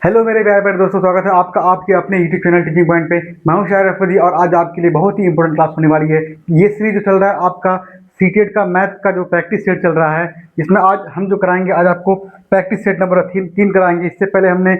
Hello मेरे प्यारे प्यारे दोस्तों, स्वागत है आपका आपके अपने यूट्यूब चैनल टीचिंग पॉइंट पे। मैं हूं शायर अफरीदी और आज आपके लिए बहुत ही इंपॉर्टेंट क्लास होने वाली है। ये सीरीज जो चल रहा है आपका सीटेट का मैथ का जो प्रैक्टिस सेट चल रहा है, जिसमें आज हम जो कराएंगे, आज आपको प्रैक्टिस सेट नंबर तीन कराएंगे। इससे पहले हमने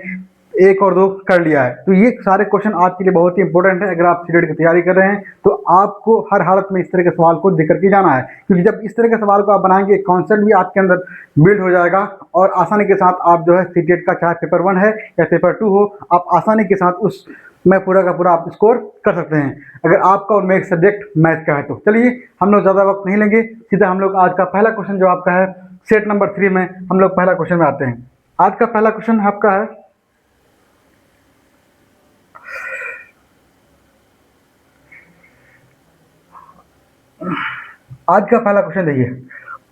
एक और दो कर लिया है, तो ये सारे क्वेश्चन आपके लिए बहुत ही इंपॉर्टेंट है। अगर आप सीटेट की तैयारी कर रहे हैं तो आपको हर हालत में इस तरह के सवाल को देख करके जाना है, क्योंकि जब इस तरह के सवाल को आप बनाएंगे कॉन्सेप्ट भी आपके अंदर बिल्ड हो जाएगा और आसानी के साथ आप जो है सीटेट का चाहे पेपर 1 है या पेपर 2 हो, आप आसानी के साथ उस में पूरा का पूरा आप स्कोर कर सकते हैं, अगर आपका और मेन सब्जेक्ट मैथ का है तो। चलिए हम लोग ज़्यादा वक्त नहीं लेंगे, सीधा हम लोग आज का पहला क्वेश्चन जो आपका है सेट नंबर 3 में हम लोग पहला क्वेश्चन में आते हैं। आज का पहला क्वेश्चन आपका है, आज का पहला क्वेश्चन देखिए।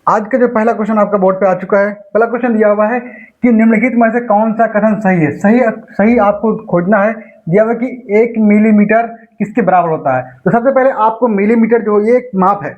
आज का जो पहला क्वेश्चन आपका बोर्ड पे आ चुका है, पहला क्वेश्चन दिया हुआ है कि निम्नलिखित में से कौन सा कथन सही है। सही आपको खोजना है। दिया हुआ है कि 1 मिलीमीटर किसके बराबर होता है। तो सबसे पहले आपको मिलीमीटर जो ये एक माप है,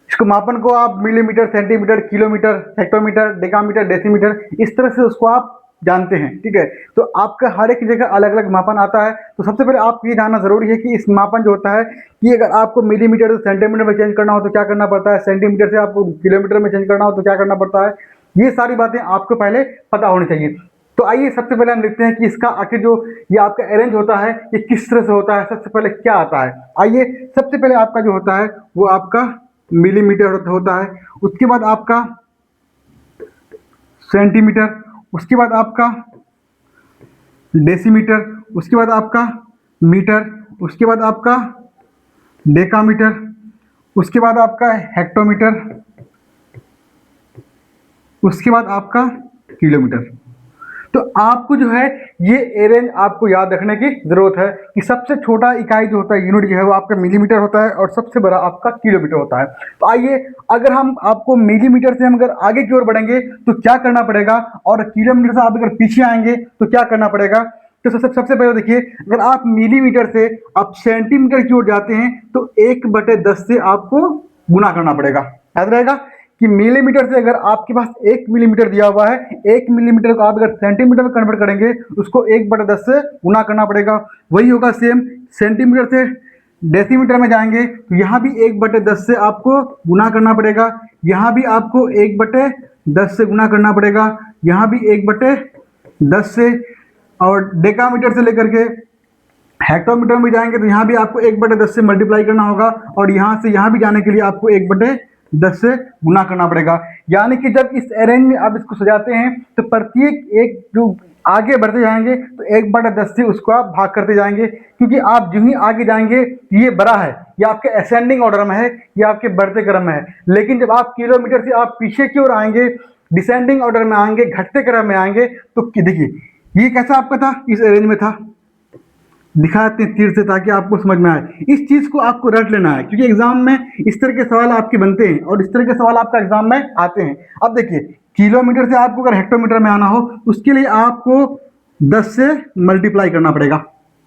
इसको मापन को आप millimetre, centimetre, kilometre, hectometre, decametre, decimetre इस तरह से उसको आप जानते हैं, ठीक है। तो आपका हर एक जगह अलग अलग मापन आता है। तो सबसे पहले आपको ये जानना जरूरी है कि इस मापन जो होता है कि अगर आपको मिलीमीटर से सेंटीमीटर में चेंज करना हो तो क्या करना पड़ता है, सेंटीमीटर से आपको किलोमीटर में चेंज करना हो तो क्या करना पड़ता है। ये सारी बातें आपको पहले पता होनी चाहिए। तो आइए सबसे पहले हम देखते हैं कि इसका आखिर जो ये आपका अरेंज होता है ये किस तरह से होता है। सबसे पहले क्या आता है, आइए सबसे पहले आपका जो होता है वो आपका मिलीमीटर होता है, उसके बाद आपका सेंटीमीटर, उसके बाद आपका डेसीमीटर, उसके बाद आपका मीटर, उसके बाद आपका डेकामीटर, उसके बाद आपका हेक्टोमीटर, उसके बाद आपका किलोमीटर। तो आपको जो है ये रेंज आपको याद रखने की जरूरत है कि सबसे छोटा इकाई जो होता है, यूनिट जो है वो आपका मिलीमीटर होता है और सबसे बड़ा आपका किलोमीटर होता है। तो आइए अगर हम आपको मिलीमीटर से हम अगर आगे की ओर बढ़ेंगे तो क्या करना पड़ेगा, और किलोमीटर से आप अगर पीछे आएंगे तो क्या करना पड़ेगा। तो सबसे पहले देखिए, अगर आप मिलीमीटर से आप सेंटीमीटर की ओर जाते हैं तो 1/10 से आपको गुना करना पड़ेगा। याद रहेगा कि मिलीमीटर से अगर आपके पास 1 मिलीमीटर दिया हुआ है, 1 मिलीमीटर को आप अगर सेंटीमीटर में कन्वर्ट करेंगे उसको 1/10 से गुना करना पड़ेगा। वही होगा सेम, सेंटीमीटर से डेसीमीटर में जाएंगे तो यहाँ भी 1/10 से आपको गुना करना पड़ेगा, यहाँ भी आपको 1/10 से गुना करना पड़ेगा, यहाँ भी 1/10 से, और डेकामीटर से लेकर के हेक्टोमीटर में जाएंगे तो यहाँ भी आपको 1/10 से मल्टीप्लाई करना होगा, और यहाँ से यहाँ भी जाने के लिए आपको 1/10 से गुना करना पड़ेगा। यानी कि जब इस अरेंज में आप इसको सजाते हैं तो प्रत्येक एक जो आगे बढ़ते जाएंगे तो 1/10 से उसको आप भाग करते जाएंगे, क्योंकि आप जो ही आगे जाएंगे ये बड़ा है, ये आपके असेंडिंग ऑर्डर में है, ये आपके बढ़ते क्रम में है। लेकिन जब आप किलोमीटर से आप पीछे की ओर आएंगे, डिसेंडिंग ऑर्डर में आएंगे, घटते क्रम में आएंगे, तो देखिए ये कैसा आपका था, इस अरेंज में था, दिखाते हैं तीर से ताकि आपको समझ में आए। इस चीज को आपको रट लेना है, क्योंकि एग्जाम में इस तरह के सवाल आपके बनते हैं और इस तरह के सवाल आपका एग्जाम में आते हैं। अब देखिए किलोमीटर से आपको अगर हेक्टोमीटर में आना हो उसके लिए आपको 10 से मल्टीप्लाई करना पड़ेगा।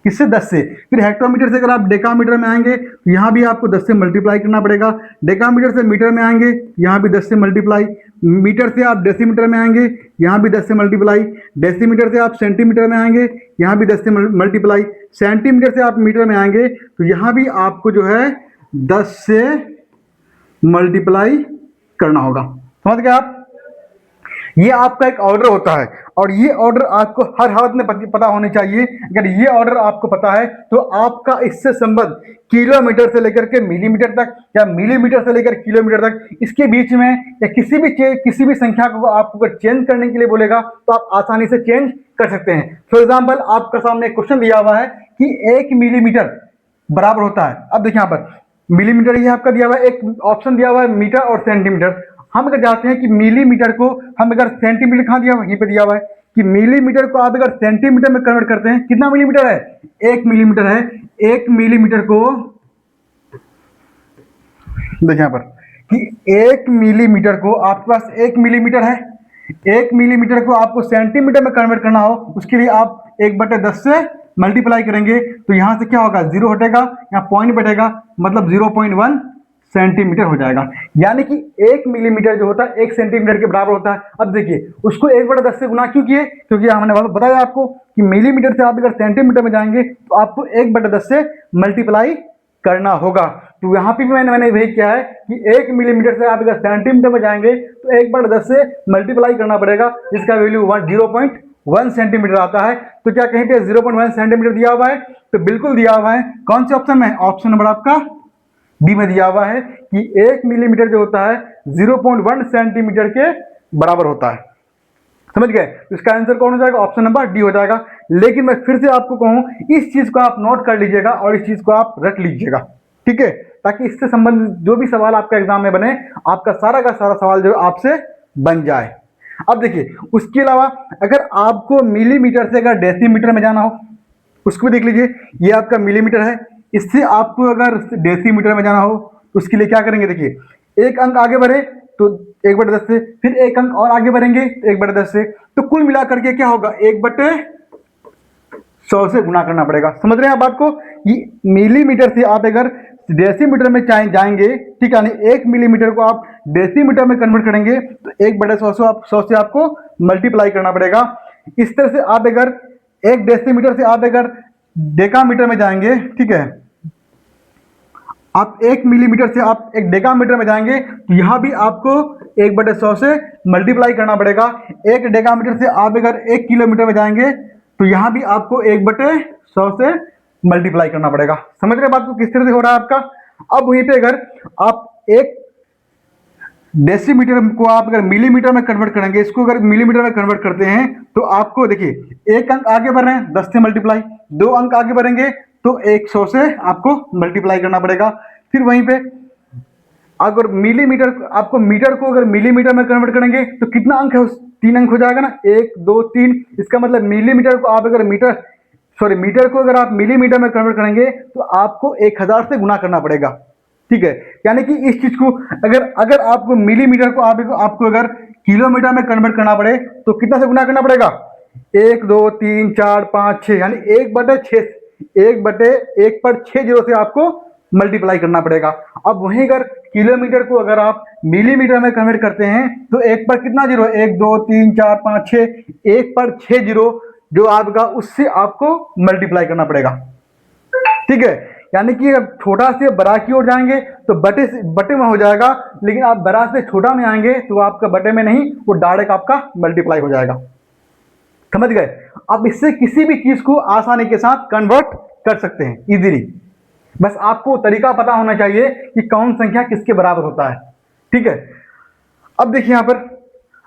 किससे? 10 से। फिर हेक्टोमीटर से अगर आप डेकामीटर में आएंगे तो यहाँ भी आपको 10 से मल्टीप्लाई करना पड़ेगा। डेकामीटर से मीटर में आएंगे, यहाँ भी 10 से मल्टीप्लाई। मीटर से आप डेसीमीटर में आएंगे, यहाँ भी 10 से मल्टीप्लाई। डेसीमीटर से आप सेंटीमीटर में आएंगे, यहाँ भी 10 से मल्टीप्लाई। सेंटीमीटर से आप मीटर में आएंगे तो यहाँ भी आपको जो है 10 से मल्टीप्लाई करना होगा। समझ गए आप? ये आपका एक ऑर्डर होता है और ये ऑर्डर आपको हर हालत में पता होनी चाहिए। अगर ये ऑर्डर आपको पता है तो आपका इससे संबंध किलोमीटर से लेकर के मिलीमीटर तक या मिलीमीटर से लेकर किलोमीटर तक, इसके बीच में या किसी भी संख्या को आपको अगर चेंज करने के लिए बोलेगा तो आप आसानी से चेंज कर सकते हैं। फॉर एग्जाम्पल आपका सामने एक क्वेश्चन दिया हुआ है कि 1 मिलीमीटर बराबर होता है। अब देखिए यहाँ पर मिलीमीटर ये आपका दिया हुआ है, एक ऑप्शन दिया हुआ है मीटर और सेंटीमीटर। हम अगर जाते हैं कि मिलीमीटर को हम अगर सेंटीमीटर कहाँ दिया हुआ है, यहीं पे दिया हुआ है कि मिलीमीटर को आप अगर सेंटीमीटर में कन्वर्ट करते हैं, कितना मिलीमीटर है? 1 मिलीमीटर है। 1 मिलीमीटर को देखिए यहाँ पर कि 1 मिलीमीटर को आपके पास 1 मिलीमीटर है, 1 मिलीमीटर को आपको सेंटीमीटर में कन्वर्ट करना हो उसके लिए आप 1/10 से मल्टीप्लाई करेंगे तो यहाँ से क्या होगा, 0 हटेगा, यहाँ पॉइंट बैठेगा, मतलब 0.1 सेंटीमीटर हो जाएगा। यानी कि 1 मिलीमीटर जो होता है 1 सेंटीमीटर के बराबर होता है। अब देखिए उसको 1/10 से गुना क्यों किए, क्योंकि हमने बताया आपको कि मिलीमीटर से आप अगर सेंटीमीटर में जाएंगे तो आपको 1/10 से मल्टीप्लाई करना होगा। तो यहाँ पे भी मैंने वही किया है कि 1 मिलीमीटर से आप अगर सेंटीमीटर में जाएंगे तो 1/10 से मल्टीप्लाई करना पड़ेगा, जिसका वैल्यू 0.1 सेंटीमीटर आता है। तो क्या कहीं पे 0.1 सेंटीमीटर दिया हुआ है? तो बिल्कुल दिया हुआ है। कौन से ऑप्शन में? ऑप्शन नंबर आपका डी में दिया हुआ है कि 1 मिलीमीटर जो होता है 0.1 सेंटीमीटर के बराबर होता है। समझ गए? तो इसका आंसर कौन हो जाएगा? ऑप्शन नंबर डी हो जाएगा। लेकिन मैं फिर से आपको कहूं, इस चीज को आप नोट कर लीजिएगा और इस चीज को आप रख लीजिएगा, ठीक है, ताकि इससे संबंधित जो भी सवाल आपका एग्जाम में बने, आपका सारा का सारा सवाल जो आपसे बन जाए। अब देखिए उसके अलावा अगर आपको मिलीमीटर से अगर डेसीमीटर में जाना हो, उसको भी देख लीजिए। ये आपका मिलीमीटर है, इससे आपको अगर डेसीमीटर में जाना हो तो उसके लिए क्या करेंगे? देखिए एक अंक आगे बढ़े तो 1/10 से, फिर एक अंक और आगे बढ़ेंगे 1/10 से, तो कुल मिलाकर के क्या होगा? 1/100 से गुना करना पड़ेगा। समझ रहे हैं आप बात को? ये मिलीमीटर से आप अगर डेसीमीटर में जाएंगे, ठीक है, 1 मिलीमीटर को आप डेसीमीटर में कन्वर्ट करेंगे तो 1/100 से आपको मल्टीप्लाई करना पड़ेगा। इस तरह से आप अगर 1 डेसीमीटर से आप अगर डेकामीटर में जाएंगे, ठीक है, आप 1 मिलीमीटर से आप 1 डेकामीटर में जाएंगे तो यहां भी आपको 1/100 से मल्टीप्लाई करना पड़ेगा। 1 डेकामीटर से आप अगर 1 किलोमीटर में जाएंगे तो यहां भी आपको 1/100 से मल्टीप्लाई करना पड़ेगा। समझ रहे बात को किस तरह से हो रहा है आपका? अब वहीं पे अगर आप 1 डेसीमीटर को आप अगर मिलीमीटर में कन्वर्ट करेंगे, इसको अगर मिलीमीटर में कन्वर्ट करते हैं तो आपको देखिए एक अंक आगे बढ़ रहे हैं 10 से मल्टीप्लाई, 2 अंक आगे बढ़ेंगे तो 100 से आपको मल्टीप्लाई करना पड़ेगा। फिर वहीं पे अगर मिलीमीटर, आपको मीटर को अगर मिलीमीटर में कन्वर्ट करेंगे तो कितना अंक है? 3 अंक हो जाएगा ना, 1 2 3। इसका मतलब मिलीमीटर को आप अगर मीटर को अगर आप मिलीमीटर में कन्वर्ट करेंगे तो आपको 1000 से गुना करना पड़ेगा, ठीक है। यानी कि इस चीज को अगर आपको मिलीमीटर को आपको अगर किलोमीटर में कन्वर्ट करना पड़े तो कितना से गुना करना पड़ेगा? 1 2 3 4 5 6, यानी 1/1 पर 6 जीरो से आपको मल्टीप्लाई करना पड़ेगा। अब वहीं अगर किलोमीटर को अगर आप मिलीमीटर में कन्वर्ट करते हैं तो 1 पर कितना जीरो? 1 2 3 4 5 6, 1 पर 6 जीरो जो आपका, उससे आपको मल्टीप्लाई करना पड़ेगा, ठीक है। यानी कि अगर छोटा से बड़ा की ओर जाएंगे तो बटे में हो जाएगा, लेकिन आप बड़ा से छोटा में आएंगे तो आपका बटे में नहीं, वो डायरेक्ट आपका मल्टीप्लाई हो जाएगा। समझ गए? आप इससे किसी भी चीज को आसानी के साथ कन्वर्ट कर सकते हैं इजीली। बस आपको तरीका पता होना चाहिए कि कौन संख्या किसके बराबर होता है, ठीक है। अब देखिए यहां पर,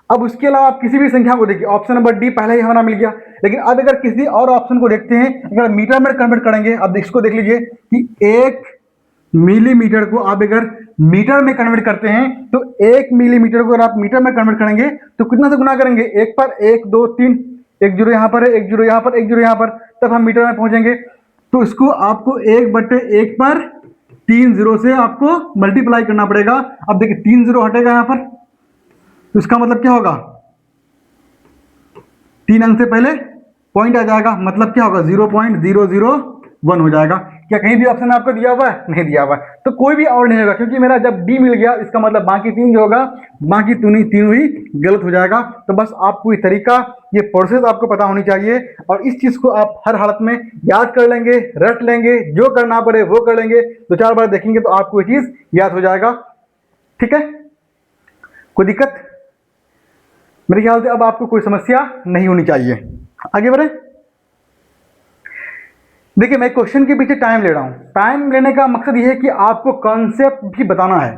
अब उसके अलावा आप किसी भी संख्या को देखिए, ऑप्शन नंबर डी पहले ही हमारा मिल गया। लेकिन अब अगर किसी और ऑप्शन को देखते हैं, अगर मीटर में कन्वर्ट करेंगे, अब इसको देख लीजिए कि 1 मिलीमीटर को आप अगर मीटर में कन्वर्ट करते हैं तो 1 मिलीमीटर को अगर आप मीटर में कन्वर्ट करेंगे तो कितना से गुना करेंगे? 1 पर 1 2 3, 1 जीरो यहाँ पर है, 1 जीरो यहाँ पर, 1 जीरो यहाँ पर, तब हम मीटर में पहुंचेंगे। तो इसको आपको 1/1 पर 3 जीरो से आपको मल्टीप्लाई करना पड़ेगा। अब देखिए 3 जीरो हटेगा यहाँ पर, तो इसका मतलब क्या होगा? 3 अंक से पहले पॉइंट आ जाएगा, मतलब क्या होगा? 0.001 हो जाएगा। क्या कहीं भी ऑप्शन आपको दिया हुआ है? नहीं दिया हुआ है, तो कोई भी और नहीं होगा, क्योंकि मेरा जब डी मिल गया इसका मतलब बाकी 3 जो होगा, बाकी तीनों ही गलत हो जाएगा। तो बस आपको ये तरीका, ये प्रोसेस आपको पता होनी चाहिए, और इस चीज को आप हर हालत में याद कर लेंगे, रट लेंगे, जो करना पड़े वो कर लेंगे, 2-4 बार देखेंगे तो आपको ये चीज याद हो जाएगा, ठीक है। कोई दिक्कत? मेरे ख्याल से अब आपको कोई समस्या नहीं होनी चाहिए। आगे बढ़े। देखिए मैं क्वेश्चन के पीछे टाइम ले रहा हूं। टाइम लेने का मकसद ये है कि आपको कॉन्सेप्ट भी बताना है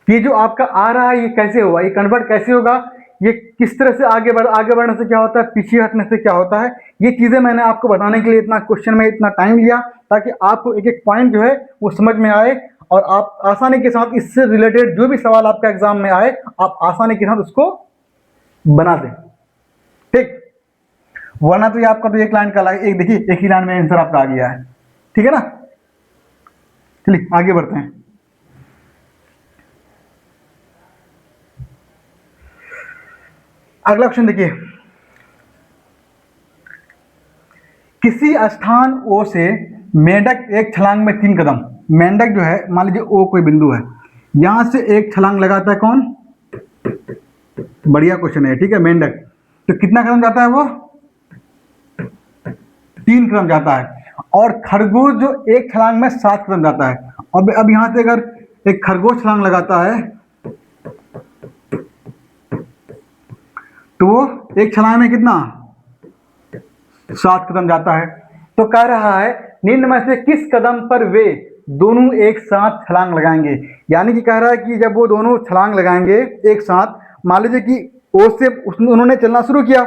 कि जो आपका आ रहा है ये कैसे होगा, ये कन्वर्ट कैसे होगा, ये किस तरह से आगे बढ़ने से क्या होता है, पीछे हटने से क्या होता है। ये चीजें मैंने आपको बताने के लिए इतना क्वेश्चन में इतना टाइम लिया, ताकि आपको एक एक पॉइंट जो है वो समझ में आए और आप आसानी के साथ इससे रिलेटेड जो भी सवाल आपका एग्जाम में आए, आप आसानी के साथ उसको बना दें, ठीक। वरना तो ये आपका तो एक लाइन का एक देखिए, एक ही लाइन में आंसर आपका आ गया है, ठीक है ना। चलिए आगे बढ़ते हैं। अगला क्वेश्चन देखिए, किसी स्थान O से मेंढक एक छलांग में 3 कदम, मेंढक जो है मान लीजिए O कोई बिंदु है, यहां से एक छलांग लगाता है कौन, बढ़िया क्वेश्चन है, ठीक है, मेंढक। तो कितना कदम जाता है वो, 3 कदम जाता है। और खरगोश जो एक छलांग में 7 कदम जाता है। अब यहां से अगर एक खरगोश छलांग लगाता है तो वो एक छलांग में कितना, 7 कदम जाता है। तो कह रहा है निम्न में से किस कदम पर वे दोनों एक साथ छलांग लगाएंगे। यानी कि कह रहा है कि जब वो दोनों छलांग लगाएंगे एक साथ, मान लीजिए कि ओ से उन्होंने चलना शुरू किया,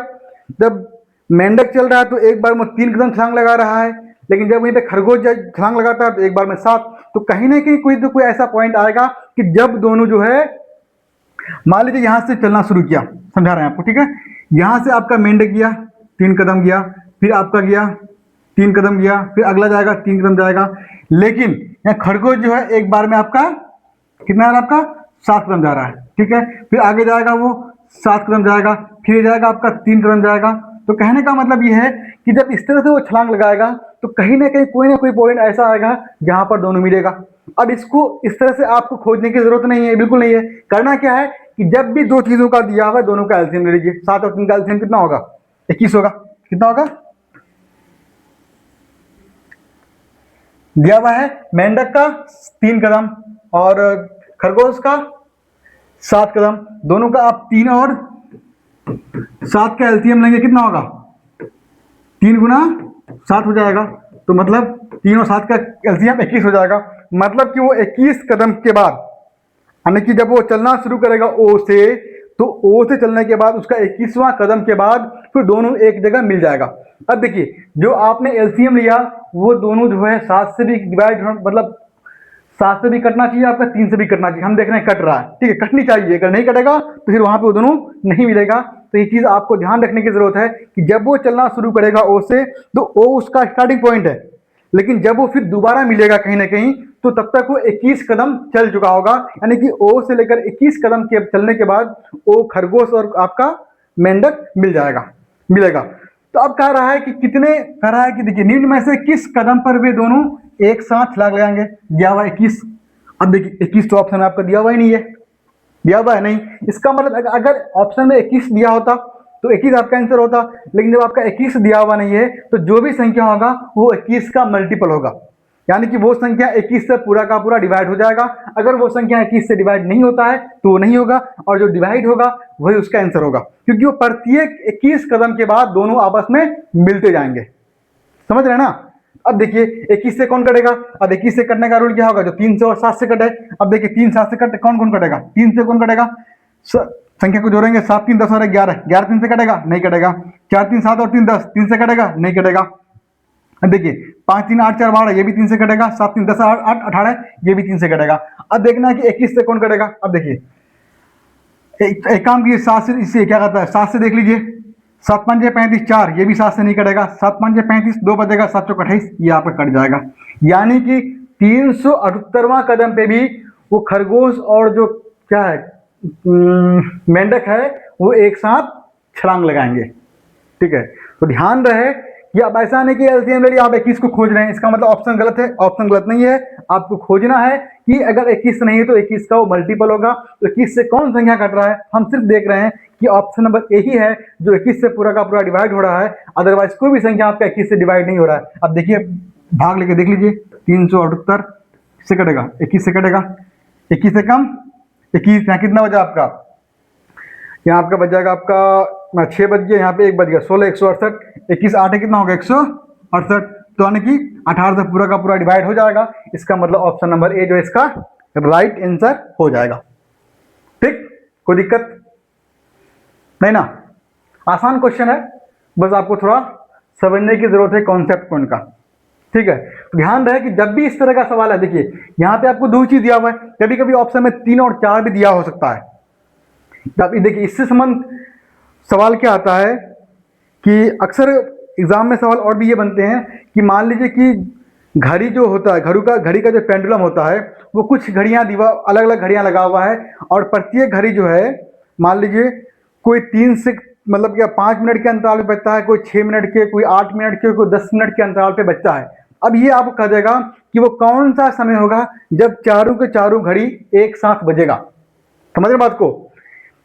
जब मेंढक चल रहा है तो एक बार में 3 कदम छलांग लगा रहा है, लेकिन जब वहीं पे खरगोश छलांग लगाता है तो एक बार में 7। तो कहीं ना कहीं कोई ऐसा पॉइंट आएगा कि जब दोनों जो है, मान लीजिए यहां से चलना शुरू किया, समझा रहे हैं आपको, ठीक है, यहां से आपका मेंढक गया 3 कदम गया, फिर आपका गया 3 कदम गया, फिर अगला जाएगा 3 कदम जाएगा, लेकिन यहाँ खरगोश जो है एक बार में आपका कितना है, आपका 7 कदम जा रहा है, ठीक है, फिर आगे जाएगा वो 7 कदम जाएगा, फिर जाएगा आपका 3 कदम जाएगा। तो कहने का मतलब ये है कि जब इस तरह से वो छलांग लगाएगा तो कहीं ना कोई पॉइंट ऐसा आएगा जहां पर दोनों मिलेगा। अब इसको इस तरह से आपको खोजने की जरूरत नहीं है, बिल्कुल नहीं है। करना क्या है कि जब भी दो चीजों का दिया हुआ है दोनों का एलसीएम ले लीजिए। 7 और 3 का एलसीएम कितना होगा, 21 होगा। कितना होगा, दिया हुआ है मेंढक का 3 कदम और खरगोश का 7 कदम, दोनों का आप 3 और 7 का एलसीएम लेंगे, कितना होगा, 3 गुना 7 हो जाएगा। तो मतलब 3 और 7 का एलसीएम 21 हो जाएगा। मतलब कि वो 21 कदम के बाद, यानी कि जब वो चलना शुरू करेगा ओ से, तो ओ से चलने के बाद उसका 21वां कदम के बाद फिर दोनों एक जगह मिल जाएगा। अब देखिए जो आपने एलसीएम लिया वो दोनों जो है 7 से भी डिवाइड, मतलब 7 से भी कटना चाहिए आपका, 3 से भी कटना चाहिए। हम देख रहे हैं कट रहा है, ठीक है, कटनी चाहिए। अगर नहीं कटेगा तो फिर वहां पे वो दोनों नहीं मिलेगा। तो ये चीज आपको ध्यान रखने की जरूरत है कि जब वो चलना शुरू करेगा ओ से, तो ओ उसका स्टार्टिंग पॉइंट है, लेकिन जब वो फिर दोबारा मिलेगा कहीं ना कहीं तो तब तक वो 21 कदम चल चुका होगा। यानी कि ओ से लेकर 21 कदम के चलने के बाद ओ खरगोश और आपका मेंढक मिलेगा। तो अब कह रहा है कि कितने, कह रहा है कि देखिए निम्न में से किस कदम पर वे दोनों एक साथ छलांग लगाएंगे। दिया हुआ 21। अब देखिए 21 तो ऑप्शन में आपका दिया हुआ ही नहीं है, दिया हुआ है नहीं। इसका मतलब अगर ऑप्शन में 21 दिया होता तो 21 आपका आंसर होता, लेकिन जब आपका 21 दिया हुआ नहीं है तो जो भी संख्या होगा वो 21 का मल्टीपल होगा। यानी कि वो संख्या 21 से पूरा का पूरा डिवाइड हो जाएगा। अगर वो संख्या 21 से डिवाइड नहीं होता है तो वो नहीं होगा, और जो डिवाइड होगा वही उसका आंसर होगा, क्योंकि वो प्रत्येक 21 कदम के बाद दोनों आपस में मिलते जाएंगे। समझ रहे हैं ना। अब देखिए 21 से कौन कटेगा, अब 21 से कटने का रूल क्या होगा, जो 3 से और 7 से कटे। अब देखिए 3 7 से कटे, कौन कौन कटेगा, 3 से कौन कटेगा, संख्या को जोड़ेंगे, 7 3 10 और 11, 11 3 से कटेगा, नहीं कटेगा। 4 3 7 और 3 10, 3 से कटेगा, नहीं कटेगा। अब देखिए 5 3 8 4 12, ये भी 3 से कटेगा। 7 3 10 8 18, ये भी 3 से कटेगा। अब देखना है कि 21 से कौन कटेगा। अब देखिए एक काम कीजिए, 7 से, इससे क्या कहता है, 7 से देख लीजिए, 7 5 35 4, ये भी 7 से नहीं कटेगा। 7 5 35, 2 बचेगा, 7 चौक 28, ये आपका कट जाएगा। यानी कि 378वां कदम पे भी वो खरगोश और जो क्या है मेंढक है वो एक साथ छलांग लगाएंगे। ठीक है, तो ध्यान रहे कि आप ऐसा नहीं कि एलसीएम ले लिया आप 21 को खोज रहे हैं, इसका मतलब ऑप्शन गलत है। ऑप्शन गलत नहीं है, आपको खोजना है कि अगर 21 नहीं है तो 21 का वो मल्टीपल होगा। तो 21 से कौन संख्या घट रहा है, हम सिर्फ देख रहे हैं कि ऑप्शन नंबर ए ही है जो 21 से पूरा का पूरा डिवाइड हो रहा है, अदरवाइज कोई भी संख्या आपका 21 से डिवाइड नहीं हो रहा है। अब देखिए भाग लेके देख लीजिए, 378 से कटेगा, 21 से कटेगा, 21 से कम 21, यहाँ कितना बचा आपका, यहाँ आपका बच जाएगा आपका 6 बच गया, यहाँ पे 1 बच गया, 16 168, 21 8 कितना होगा 168। तो यानी कि 18 से पूरा का पूरा डिवाइड हो जाएगा। इसका मतलब ऑप्शन नंबर ए जो इसका राइट आंसर हो जाएगा। ठीक, कोई दिक्कत नहीं ना, आसान क्वेश्चन है, बस आपको थोड़ा समझने की जरूरत है कॉन्सेप्ट को इनका। ठीक है, तो ध्यान रहे कि जब भी इस तरह का सवाल है, देखिए यहाँ पे आपको 2 चीज दिया हुआ है, कभी कभी ऑप्शन में 3 और 4 भी दिया हो सकता है। देखिए इससे संबंध सवाल क्या आता है कि अक्सर एग्जाम में सवाल और भी ये बनते हैं कि मान लीजिए कि घड़ी जो होता है, घड़ी का जो पेंडुलम होता है, वो कुछ घड़ियां अलग अलग घड़ियां लगा हुआ है, और प्रत्येक घड़ी जो है मान लीजिए कोई 3 से मतलब क्या 5 मिनट के अंतराल पे बजता है, कोई 6 मिनट के, कोई 8 मिनट के, कोई 10 मिनट के अंतराल पे बजता है। अब ये आपको कह देगा कि वो कौन सा समय होगा जब चारों के चारों घड़ी एक साथ बजेगा। समझ रहे बात को?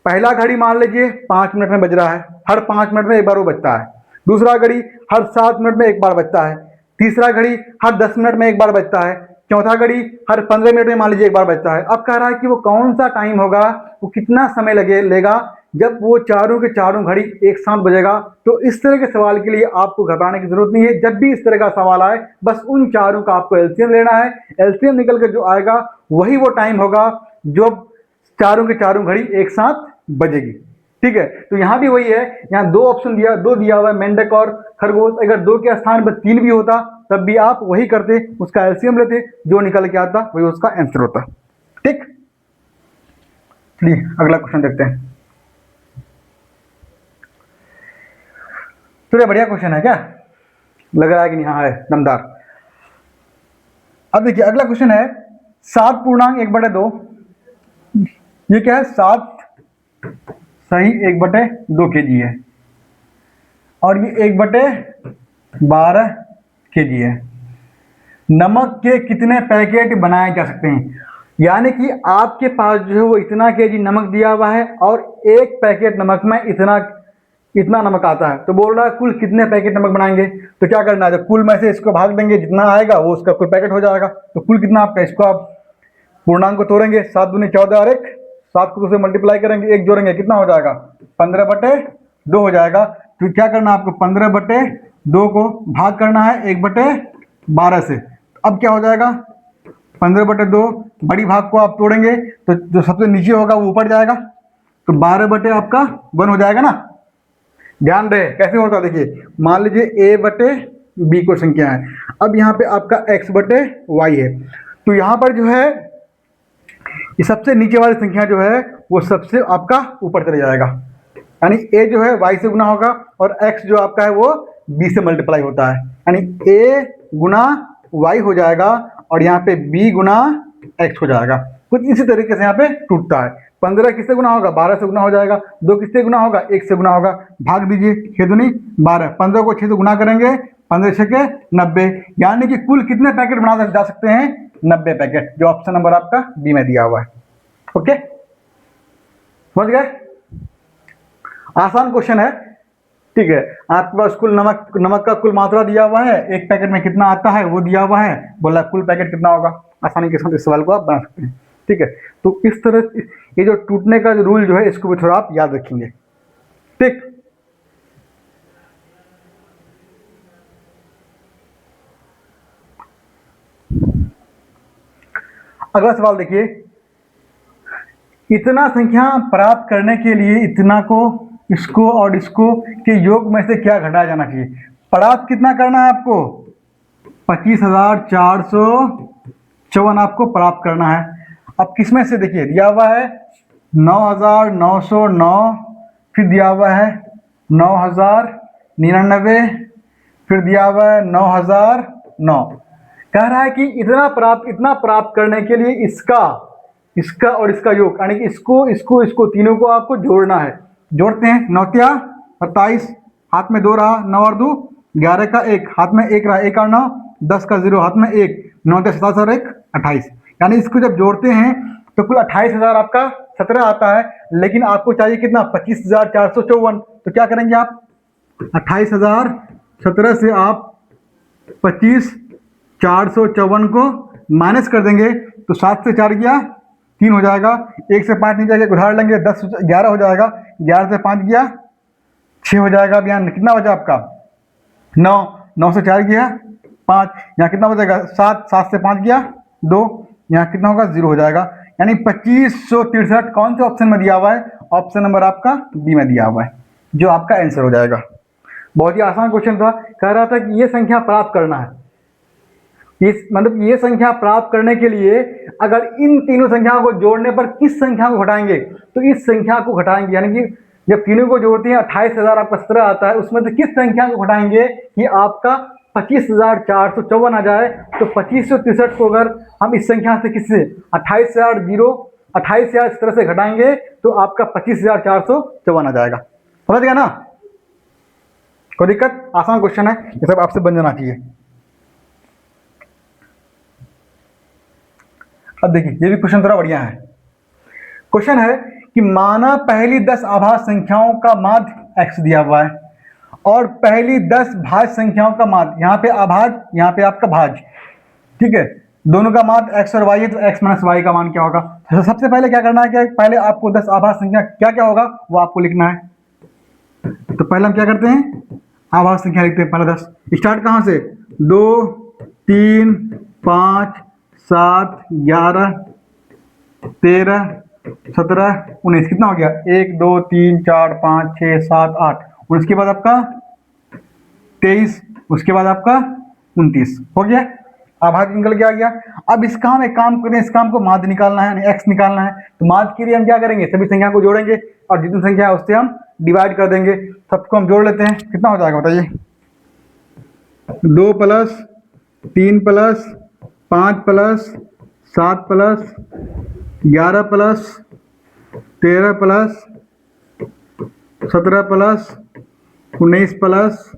पहला घड़ी मान लीजिए 5 मिनट में बज रहा है, हर 5 मिनट में एक बार वो बजता है। दूसरा घड़ी हर 7 मिनट में एक बार बजता है। तीसरा घड़ी हर 10 मिनट में एक बार बजता है। चौथा घड़ी हर 15 मिनट में मान लीजिए एक बार बजता है। अब कह रहा है कि वो कौन सा टाइम होगा, वो कितना समय लेगा जब वो चारों के चारों घड़ी एक साथ बजेगा। तो इस तरह के सवाल के लिए आपको घबराने की जरूरत नहीं है। जब भी इस तरह का सवाल आए, बस उन चारों का आपको एलसीएम लेना है। एलसीएम निकल कर जो आएगा वही वो टाइम होगा जब चारों के चारों घड़ी एक साथ बजेगी। ठीक है, तो यहाँ भी वही है, यहाँ दो ऑप्शन दिया हुआ है, मेंढक और खरगोश। अगर दो के स्थान पर 3 भी होता तब भी आप वही करते, उसका एलसीएम लेते, जो निकल के आता वही उसका आंसर होता। ठीक, चलिए अगला क्वेश्चन देखते हैं। तो बढ़िया क्वेश्चन है, क्या लग रहा है कि नहीं? हाँ है, दमदार। अब देखिए अगला क्वेश्चन है 7.1/2। ये क्या है? 7 kg है और ये 1/12 kg है। नमक के कितने पैकेट बनाए जा सकते हैं? यानी कि आपके पास जो है वो इतना केजी नमक दिया हुआ है और एक पैकेट नमक में इतना नमक आता है। तो बोल रहा है कुल कितने पैकेट नमक बनाएंगे। तो क्या करना है, जब कुल में से इसको भाग देंगे, जितना आएगा वो उसका कुल पैकेट हो जाएगा। तो कुल कितना आपका, इसको आप पूर्णांक को तोड़ेंगे, 7 दूनी 14 और 1, 7 को 2 से मल्टीप्लाई करेंगे, 1 जोड़ेंगे, कितना हो जाएगा? 15/2 हो जाएगा। तो क्या करना है आपको, 15/2 को भाग करना है 1/12 से। अब क्या हो जाएगा, 15/2 बड़ी भाग को आप तोड़ेंगे तो जो सबसे नीचे होगा वो ऊपर जाएगा, तो 12/1 हो जाएगा ना। ध्यान रहे कैसे होता है, देखिए मान लीजिए a/b को संख्या है। अब यहाँ पे आपका x/y है, तो यहाँ पर जो है ये सबसे नीचे वाली संख्या जो है वो सबसे आपका ऊपर चले जाएगा। यानी a जो है y से गुना होगा और x जो आपका है वो b से मल्टीप्लाई होता है, यानी a गुना y हो जाएगा और यहाँ पे b गुना x हो जाएगा। कुछ इसी तरीके से यहाँ पे टूटता है। 15 किससे गुना होगा, 12 से गुना हो जाएगा। 2 किससे गुना होगा, 1 से गुना होगा। भाग दीजिए, 6 दूनी 12, 15 को 6 से गुना करेंगे, 15 6 के 90, यानी कि कुल कितने पैकेट बना जा सकते हैं, 90 पैकेट, जो ऑप्शन नंबर आपका बी में दिया हुआ है। ओके, समझ गए? आसान क्वेश्चन है। ठीक है, आपके पास कुल नमक का कुल मात्रा दिया हुआ है, एक पैकेट में कितना आता है वो दिया हुआ है, बोला कुल पैकेट कितना होगा। आसानी के साथ इस सवाल को आप बना सकते हैं। ठीक है, तो इस तरह ये जो टूटने का रूल जो है इसको भी थोड़ा आप याद रखेंगे। ठीक, अगला सवाल देखिए, इतना संख्या प्राप्त करने के लिए इतना को, इसको और इसको के योग में से क्या घटाया जाना चाहिए। प्राप्त कितना करना है आपको, 25,454 आपको प्राप्त करना है। अब किसमें से, देखिए दिया हुआ है 9,909, फिर दिया हुआ है 9,099, फिर दिया हुआ है 9,009। कह रहा है कि इतना प्राप्त करने के लिए इसका और इसका योग, यानी कि इसको तीनों को आपको जोड़ना है। जोड़ते हैं, 9 तिया 27, हाथ में 2 रहा, 9 और 2 11 का 1, हाथ में 1 रहा, 1 और 9 10 का 0, हाथ में 1, 9 10 27 और 1 28। यानी इसको जब जोड़ते हैं तो कुल 28,000 आपका 17 आता है, लेकिन आपको चाहिए कितना, 25,454। तो क्या करेंगे आप, 28,017 से आप 25,454 को माइनस कर देंगे, तो 7 से 4 गया 3 हो जाएगा, 1 से 5 नहीं जाएगा, उधार लेंगे 10 11 हो जाएगा, 11 से 5 गया 6 हो जाएगा। अब यहाँ कितना बचा आपका, 9 से 4 गया 5, यहाँ कितना बचेगा 7 से 5 गया 2, यहाँ कितना होगा 0 हो जाएगा। यानी 2563 कौन से ऑप्शन में दिया हुआ है, ऑप्शन नंबर आपका बी में दिया हुआ है, जो आपका आंसर हो जाएगा। बहुत ही आसान क्वेश्चन था। कह रहा था कि ये संख्या प्राप्त करना है, मतलब ये संख्या प्राप्त करने के लिए अगर इन तीनों संख्याओं को जोड़ने पर किस संख्या को घटाएंगे, तो इस संख्या को घटाएंगे। यानी कि जब तीनों को जोड़ते हैं 28,000 आपका 17 आता है, उसमें से किस संख्या को घटाएंगे कि आपका 25,454 आ जाए। तो 2563 को अगर हम इस संख्या से किससे 28,017 से घटाएंगे तो आपका 25,454 आ जाएगा। समझ गया ना, कोई दिक्कत? आसान क्वेश्चन है, ये सब आपसे बन जाना चाहिए। अब देखिए ये भी क्वेश्चन थोड़ा बढ़िया है। क्वेश्चन है कि माना पहली 10 आभाज्य संख्याओं का माध्य x दिया हुआ है और पहली 10 भाज्य संख्याओं का माध्य, यहाँ पे अभाज्य, यहाँ पे आपका भाज्य, ठीक है, दोनों का माध्य x और y है, तो x माइनस वाई का मान क्या होगा। तो सबसे पहले क्या करना है कि पहले आपको 10 आभाज्य संख्या क्या क्या होगा वो आपको लिखना है। तो पहले हम क्या करते हैं, आभाज्य संख्या लिखते हैं। पहले 10 स्टार्ट कहाँ से, 2 3 5 7 11 13 17 19, कितना हो गया, 1 2 3 4 5 6 7 8, और उसके बाद आपका 23, उसके बाद आपका 29 हो गया, आभाज्य निकल के आ गया। अब इसका हम एक काम करें, इस काम को माध्य निकालना है, x निकालना है। तो माध्य के लिए हम क्या करेंगे, सभी संख्या को जोड़ेंगे और जितनी संख्या है उससे हम डिवाइड कर देंगे। सबको हम जोड़ लेते हैं, कितना हो जाएगा बताइए, 2 plus 3 plus 5 plus 7 plus 11 plus 13 plus 17 plus 19 plus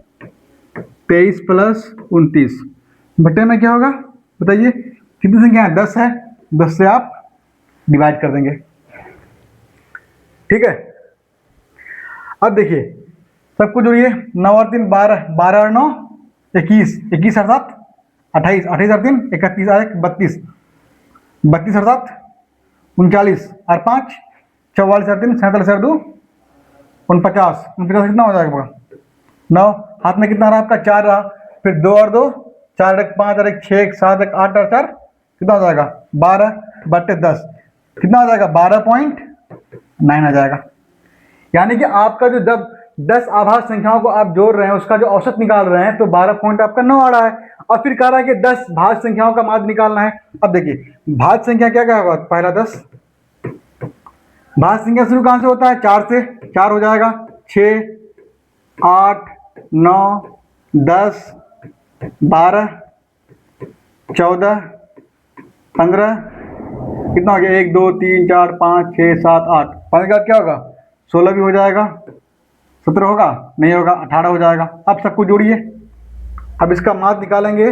23 plus 29, बटे में क्या होगा बताइए, कितनी संख्या है, 10 है, 10 से आप डिवाइड कर देंगे, ठीक है। अब देखिए सबको जोड़िए, 9 और 3 12, 12 और 9 21, 21 और 7 28, 28 और 3 31 और 1 32, 32 और 7 39 और 5 44 और 3 47 और 2 49, 49 कितना हो जाएगा, 9, हाथ में कितना रहा आपका, 4 रहा, फिर 2 और 2 4 एक 5 और 1 6 1 7 1 8 और 4 कितना हो जाएगा, 12 बटे 10 कितना हो जाएगा, 12.9 आ जाएगा। यानी कि आपका जो जब 10 आभाज्य संख्याओं को आप जोड़ रहे हैं उसका जो औसत निकाल रहे हैं तो 12 पॉइंट आपका 9 आ रहा है। और फिर कह रहा है कि 10 भाज्य संख्याओं का माध्य निकालना है। अब देखिए भाज्य संख्या क्या क्या होगा, पहला 10, भाज्य संख्या शुरू कहां से होता है, 4 से, 4 हो जाएगा, 6 8 9 10 12 14 15 कितना हो गया, 1 2 3 4 5 6 7 8, 5 का क्या होगा, 16 भी हो जाएगा, 17 होगा नहीं होगा, 18 हो जाएगा। अब सबको जोड़िए, अब इसका माध्य निकालेंगे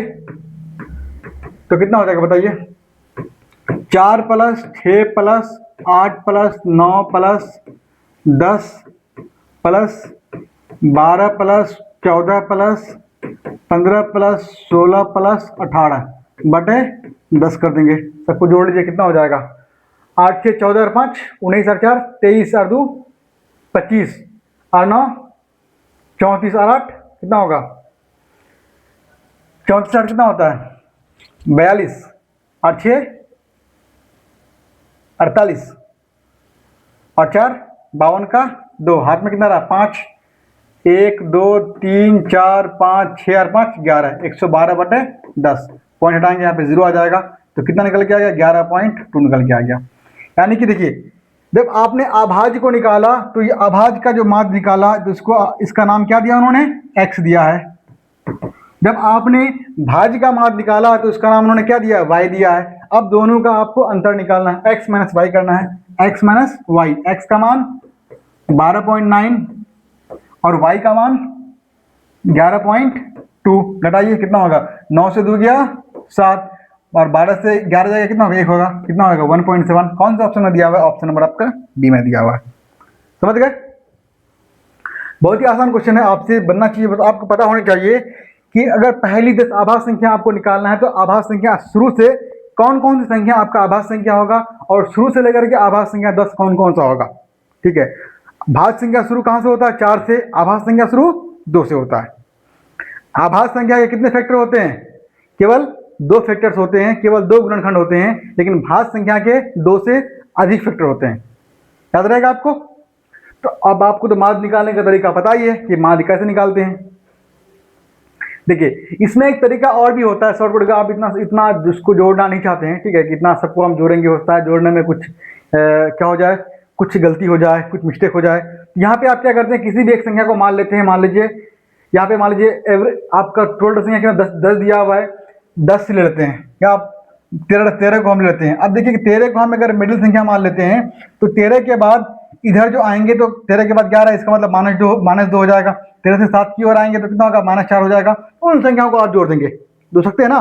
तो कितना हो जाएगा बताइए, 4 plus 6 plus 8 plus 9 plus 10 plus 12 plus 14 plus 15 plus 16 plus 18 बटे 10 कर देंगे। सबको जोड़ लीजिए, कितना हो जाएगा, 8 6 14 और 5 19 और 4 23 और 2 25 और 9 34 और 8 कितना होगा, 34 8 कितना होता है, 42 और 6 48 और 4 52 का 2, हाथ में कितना रहा, 5 1 2 3 4 5 6 और 5 11, 112 बटे 10, पॉइंट हटाएंगे यहाँ पे 0 आ जाएगा, तो कितना निकल के आ गया, 11.2 निकल के आ गया। यानी कि देखिए जब आपने अभाज्य को निकाला तो ये अभाज्य का जो माध्य निकाला तो इसको, इसका नाम क्या दिया उन्होंने, x दिया है। जब आपने भाज्य का माध्य निकाला तो इसका नाम उन्होंने क्या दिया, y दिया है। अब दोनों का आपको अंतर निकालना है, x माइनस वाई करना है, x माइनस वाई, x का मान 12.9 और y का मान 11.2, घटाइए कितना होगा, 9 से 2 गया 7 और 12 से 11 जाएगा कितना होगा, 1 होगा, कितना होगा 1.7। कौन सा ऑप्शन में दिया हुआ है, ऑप्शन नंबर आपका बी में दिया हुआ है। समझ गए, बहुत ही आसान क्वेश्चन है, आपसे बनना चाहिए, बस आपको पता होना चाहिए कि अगर पहली 10 आभाज्य संख्या आपको निकालना है तो आभाज्य संख्या शुरू से कौन कौन सी संख्या आपका आभाज्य संख्या होगा और शुरू से लेकर के आभाज्य संख्या 10 कौन कौन सा होगा, ठीक है। भाज्य संख्या शुरू कहां से होता है, 4 से, आभाज्य संख्या शुरू 2 से होता है। आभाज्य संख्या के कितने फैक्टर होते हैं, केवल 2 फैक्टर्स होते हैं, केवल 2 गुणनखंड होते हैं, लेकिन भाज्य संख्या के 2 से अधिक फैक्टर होते हैं, याद रहेगा आपको। तो अब आपको तो माध्य निकालने का तरीका पता ही है कि माध्य कैसे निकालते हैं। देखिए इसमें एक तरीका और भी होता है शॉर्टकट का, आप इतना जिसको जोड़ना नहीं चाहते हैं, ठीक है, कितना सबको हम जोड़ेंगे, होता है जोड़ने में कुछ क्या हो जाए, कुछ गलती हो जाए, कुछ मिस्टेक हो जाए। यहाँ पे आप क्या करते हैं, किसी भी एक संख्या को मान लेते हैं, मान लीजिए यहाँ पे मान लीजिए आपका टोटल संख्या क्या 10 दिया हुआ है, 10 से ले लेते हैं, या आप 13 को हम लेते हैं। अब देखिए कि 13 को हम अगर मिडिल संख्या मान लेते हैं तो 13 के बाद इधर जो आएंगे तो 13 के बाद 11, इसका मतलब -2 हो जाएगा। 13 से 7 की ओर आएंगे तो कितना होगा, -4 हो जाएगा। उन संख्याओं को आप जोड़ देंगे, जोड़ सकते हैं ना।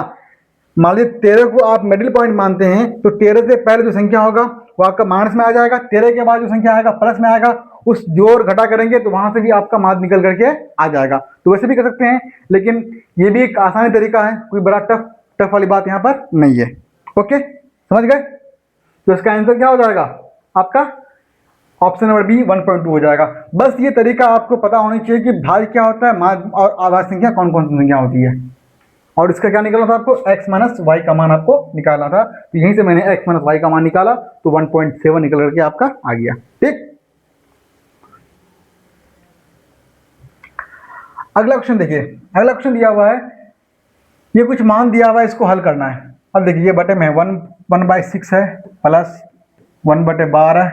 मान लीजिए 13 को आप मिडिल पॉइंट मानते हैं, तो 13 से पहले जो संख्या होगा वो आपका माइनस में आ जाएगा, 13 के बाद जो संख्या आएगा प्लस में आएगा, उस जोड़ घटा करेंगे तो वहां से भी आपका मान निकल करके आ जाएगा। तो वैसे भी कर सकते हैं, लेकिन ये भी एक आसानी तरीका है, कोई बड़ा टफ वाली बात यहाँ पर नहीं है। ओके, समझ गए? तो इसका आंसर क्या हो जाएगा आपका? ऑप्शन नंबर बी 1.2 हो जाएगा। बस ये तरीका आपको पता होना चाहिए कि भाज्य क्या होता है, मान और आधार संख्या कौन कौन सी संख्या होती है। और इसका क्या निकालना था आपको? x माइनस वाई का मान आपको निकालना था। तो यहीं से मैंने x माइनस वाई का मान निकाला, तो 1.7 निकल करके आपका आ गया। ठीक, अगला क्वेश्चन देखिए। अगला क्वेश्चन दिया हुआ है, ये कुछ मान दिया हुआ है, इसको हल करना है। अब देखिए ये बटे में 1/6 है, plus 1/12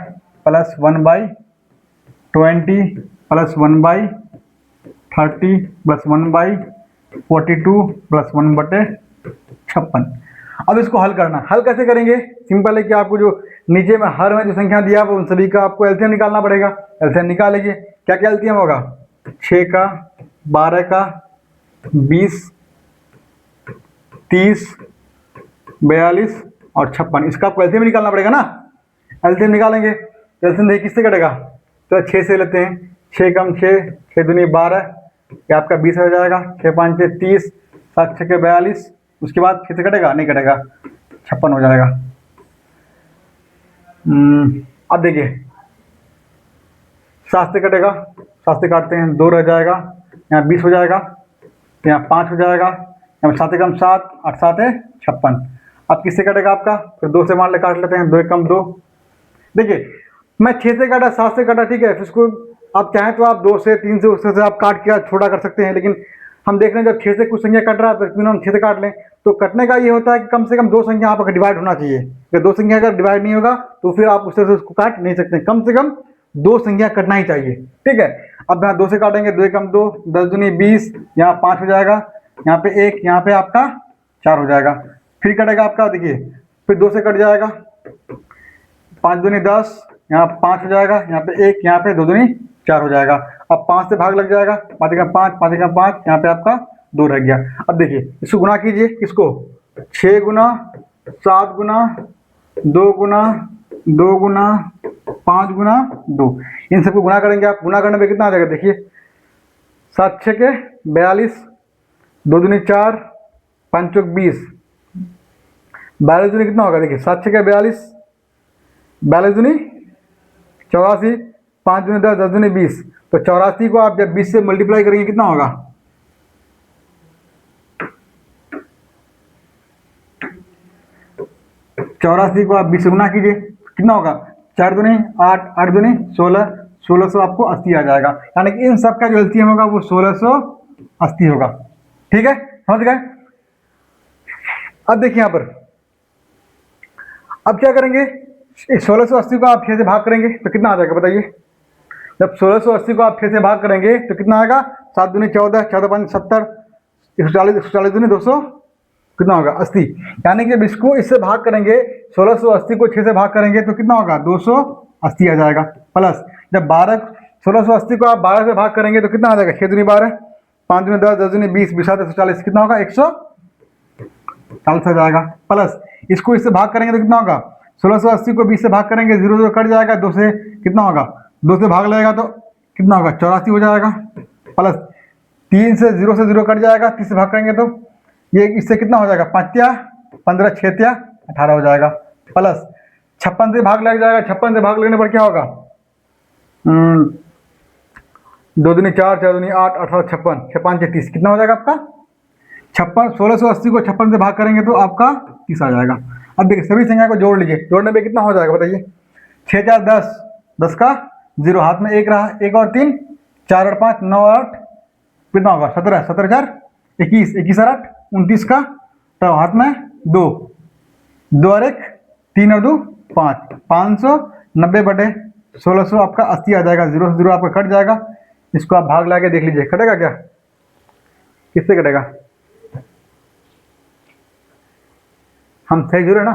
plus 1/20 plus 1/30 plus 1/42 plus 1/56। अब इसको हल करना, हल कैसे करेंगे? सिंपल है कि आपको जो नीचे में हर में जो संख्या दिया हुआ उन सभी का आपको एलसीएम निकालना पड़ेगा। एलसीएम निकालेंगे, क्या क्या एलसीएम होगा? 6 का, 12 का, 20, 30, 42 और 56, इसका आपको एलसीएम निकालना पड़ेगा ना। एलसीएम निकालेंगे, एलसीएम देखिए किससे कटेगा? तो 6 से लेते हैं, 6 कम 6, 6 दूनी 12, ये आपका 20 हो जाएगा, 6 5 6 30, 7 6 42, उसके बाद 6 से कटेगा? नहीं कटेगा, 56 हो जाएगा। अब देखिए 7 से कटेगा, 7 से काटते हैं 2 रह जाएगा, यहाँ 20 हो जाएगा, यहाँ 5 हो जाएगा, यहाँ 7 कम 7, 8 7 है 56। अब किससे कटेगा आपका? फिर 2 से मान ले काट लेते हैं, 2 कम 2। देखिए मैं 6 से काटा, 7 से काटा, ठीक है, फिर इसको आप चाहें तो आप 2 से 3 से उससे से आप काट के छोटा कर सकते हैं, लेकिन हम देख रहे हैं जब 6 से कुछ संख्या कट रहा है तो क्यों ना हम 6 से काट लें। तो कटने का ये होता है कि कम से कम 2 संख्या आपका डिवाइड होना चाहिए। अगर 2 संख्या अगर डिवाइड नहीं होगा तो फिर आप उससे उसको काट नहीं सकते, कम से कम 2 संख्या कटना ही चाहिए। ठीक है, अब यहाँ 2 से काटेंगे, 2 कम 2, 10 दूनी 20, यहाँ 5 हो जाएगा, यहाँ पे 1, यहाँ पे आपका 4 हो जाएगा। फिर कटेगा आपका, देखिए फिर 2 से कट जाएगा, 5 दूनी 10, यहाँ 5 हो जाएगा, यहाँ पे 1, यहाँ पे 2 दूनी 4 हो जाएगा। अब 5 से भाग लग जाएगा, 5 का 5, 5 का 5, यहाँ पे आपका 2 रह गया। अब देखिए इसको गुना कीजिए, किसको? 6 गुना 7 गुना 2 गुना 2 गुना 5 गुना 2, इन सबको गुना करेंगे आप। गुना करने पे कितना आ जाएगा? देखिए 7 6 के 42, 2 दूनी 4, 5 चौक 20, 42 दूनी कितना होगा? देखिए 7 6 के 42, 42 दूनी 84, 5 दूनी 10, 10 दूनी 20, तो 84 को आप जब 20 से मल्टीप्लाई करेंगे कितना होगा? 84 को आप 20 से गुना कीजिए, कितना होगा? 4 दूनी 8, 8 दूनी 16, 1600 आपको 80 आ जाएगा। यानी कि इन सब का जो एलसीएम होगा वो 1680 होगा। ठीक है, समझ गए? अब देखिए यहाँ पर, अब क्या करेंगे? 1680 को आप 6 से भाग करेंगे तो कितना आ जाएगा बताइए? जब 1680 को आप 6 से भाग करेंगे तो कितना आएगा? 7 दूनी 14, 14 5 70, 140, 140 दूनी 200, कितना होगा? 80। यानी कि जब इसको इससे भाग करेंगे, 1680 को 6 से भाग करेंगे तो कितना होगा? 280 आ जाएगा। प्लस जब 1680 को आप 12 से भाग करेंगे तो कितना आ जाएगा? 6 दूनी 12, 5 दूनी 10, 10 दूनी 20, 20 7 140, कितना होगा? 140 आ जाएगा। प्लस इसको इससे भाग करेंगे तो कितना होगा? 1680 को 20 से भाग करेंगे, 0 0 कट जाएगा, 2 से कितना होगा? 2 से भाग लगेगा तो कितना होगा? 84 हो जाएगा। प्लस 3 से 0 कट जाएगा, 30 से भाग करेंगे तो ये इससे कितना हो जाएगा? 5 या 15, 6 या 18 हो जाएगा। प्लस 56 से भाग लग जाएगा, 56 से भाग लगने पर क्या होगा? 2 दूनी 4, 4 दूनी 8, 18 56, 6 5 30, कितना हो जाएगा आपका? 56। 1680 को 56 से भाग करेंगे तो आपका 30 आ जाएगा। अब देखिए सभी संख्या को जोड़ लीजिए, जोड़ने पे कितना हो जाएगा बताइए? 6 4 10, 10 का 0, हाथ में 1 रहा, 1 और 3, 4 और 5 9 और 8, कितना होगा? 17, 17 4 21, 21 और 8 29 का, तो हाथ में 2, 2 और 1 3 और 2 5, 590 बटे 1600 आपका 80 आ जाएगा। 0 से 0 आपका कट जाएगा, इसको आप भाग ला के देख लीजिए कटेगा क्या? किससे कटेगा? हम सही जुड़े ना?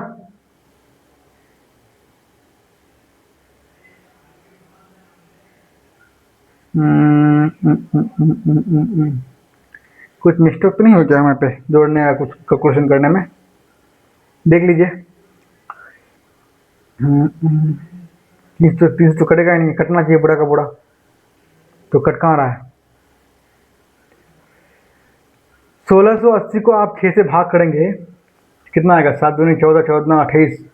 कुछ मिस्टेक तो नहीं हो गया हमारे पे जोड़ने या कुछ क्वेश्चन करने में? देख लीजिए। 30 तो कटेगा ही नहीं, कटना चाहिए बुढ़ा का बुढ़ा, तो कट कहाँ रहा है। 1680 को आप 6 से भाग करेंगे, कितना आएगा? 7 दूनी 14, 14 28,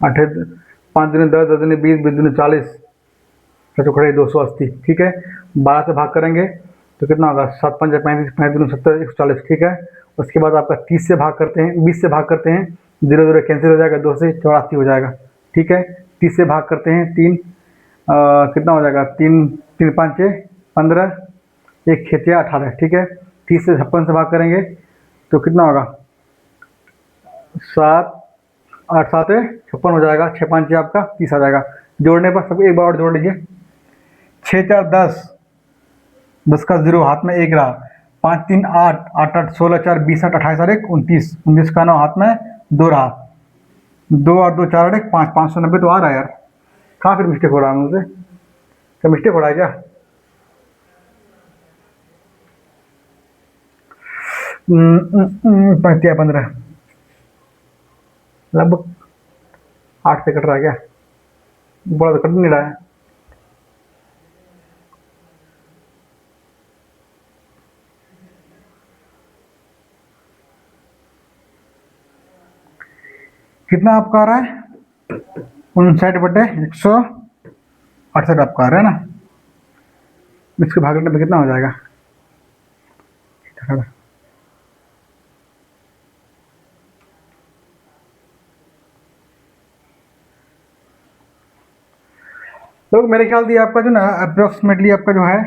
28 5 दूनी 10, 10 दूनी 20, 20 दूनी 40, खड़े 280, ठीक है। 12 से भाग करेंगे तो कितना होगा? 7 5 35, 35 दूनी 70, 140, ठीक है। उसके बाद आपका 30 से भाग करते हैं, 20 से भाग करते हैं, 0 0 कैंसिल हो जाएगा, 2 से 84 हो जाएगा, ठीक है। 30 से भाग करते हैं, 3 कितना हो जाएगा? 3 3 5 6 15, 1 6 18, ठीक है। 30 से 56 से भाग करेंगे तो कितना होगा? 7 8 7 56 हो जाएगा, 6 5 6 आपका 30 आ जाएगा। जोड़ने पर सब एक बार और जोड़ लीजिए। 6 4 10, 10 का 0 हाथ में 1 रहा, 5 3 8, 8 8 16 4 20 8 28 और 1 29, 19 का 9 हाथ में 2 रहा, 2 और 2 4 और 1 5, 590 तो आ रहा है यार। कहाँ फिर मिस्टेक हो रहा है मुझसे? क्या मिस्टेक हो रहा है क्या? 35 15 लगभग 8 से कट रहा है क्या? बड़ा तो कट नहीं रहा है। कितना आपका आ रहा है? 59/168 आपका आ रहा है ना। इसके भागने में कितना हो जाएगा? तो मेरे ख्याल से आपका जो ना अप्रोक्सीमेटली आपका जो है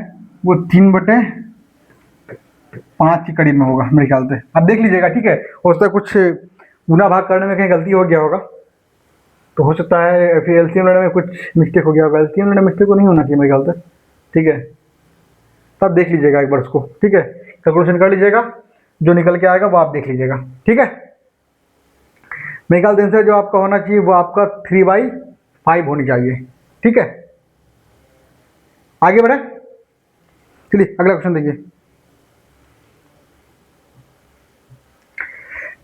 वो 3/5 की करीब में होगा मेरे ख्याल से। आप देख लीजिएगा, ठीक है। हो सकता है कुछ गुना भाग करने में कहीं गलती हो गया होगा, तो हो सकता है फिर एलसीएम लेने में कुछ मिस्टेक हो गया होगा। एलसीएम लेने में मिस्टेक को नहीं होना चाहिए मेरे ख्याल से, ठीक है। तो आप देख लीजिएगा एक बार उसको, ठीक है। कैलकुलेशन कर लीजिएगा, जो निकल के आएगा वो आप देख लीजिएगा, ठीक है। मेरे ख्याल से जो आपका होना चाहिए वो आपका 3/5 होनी चाहिए, ठीक है। आगे बढ़े, चलिए अगला क्वेश्चन देखिए।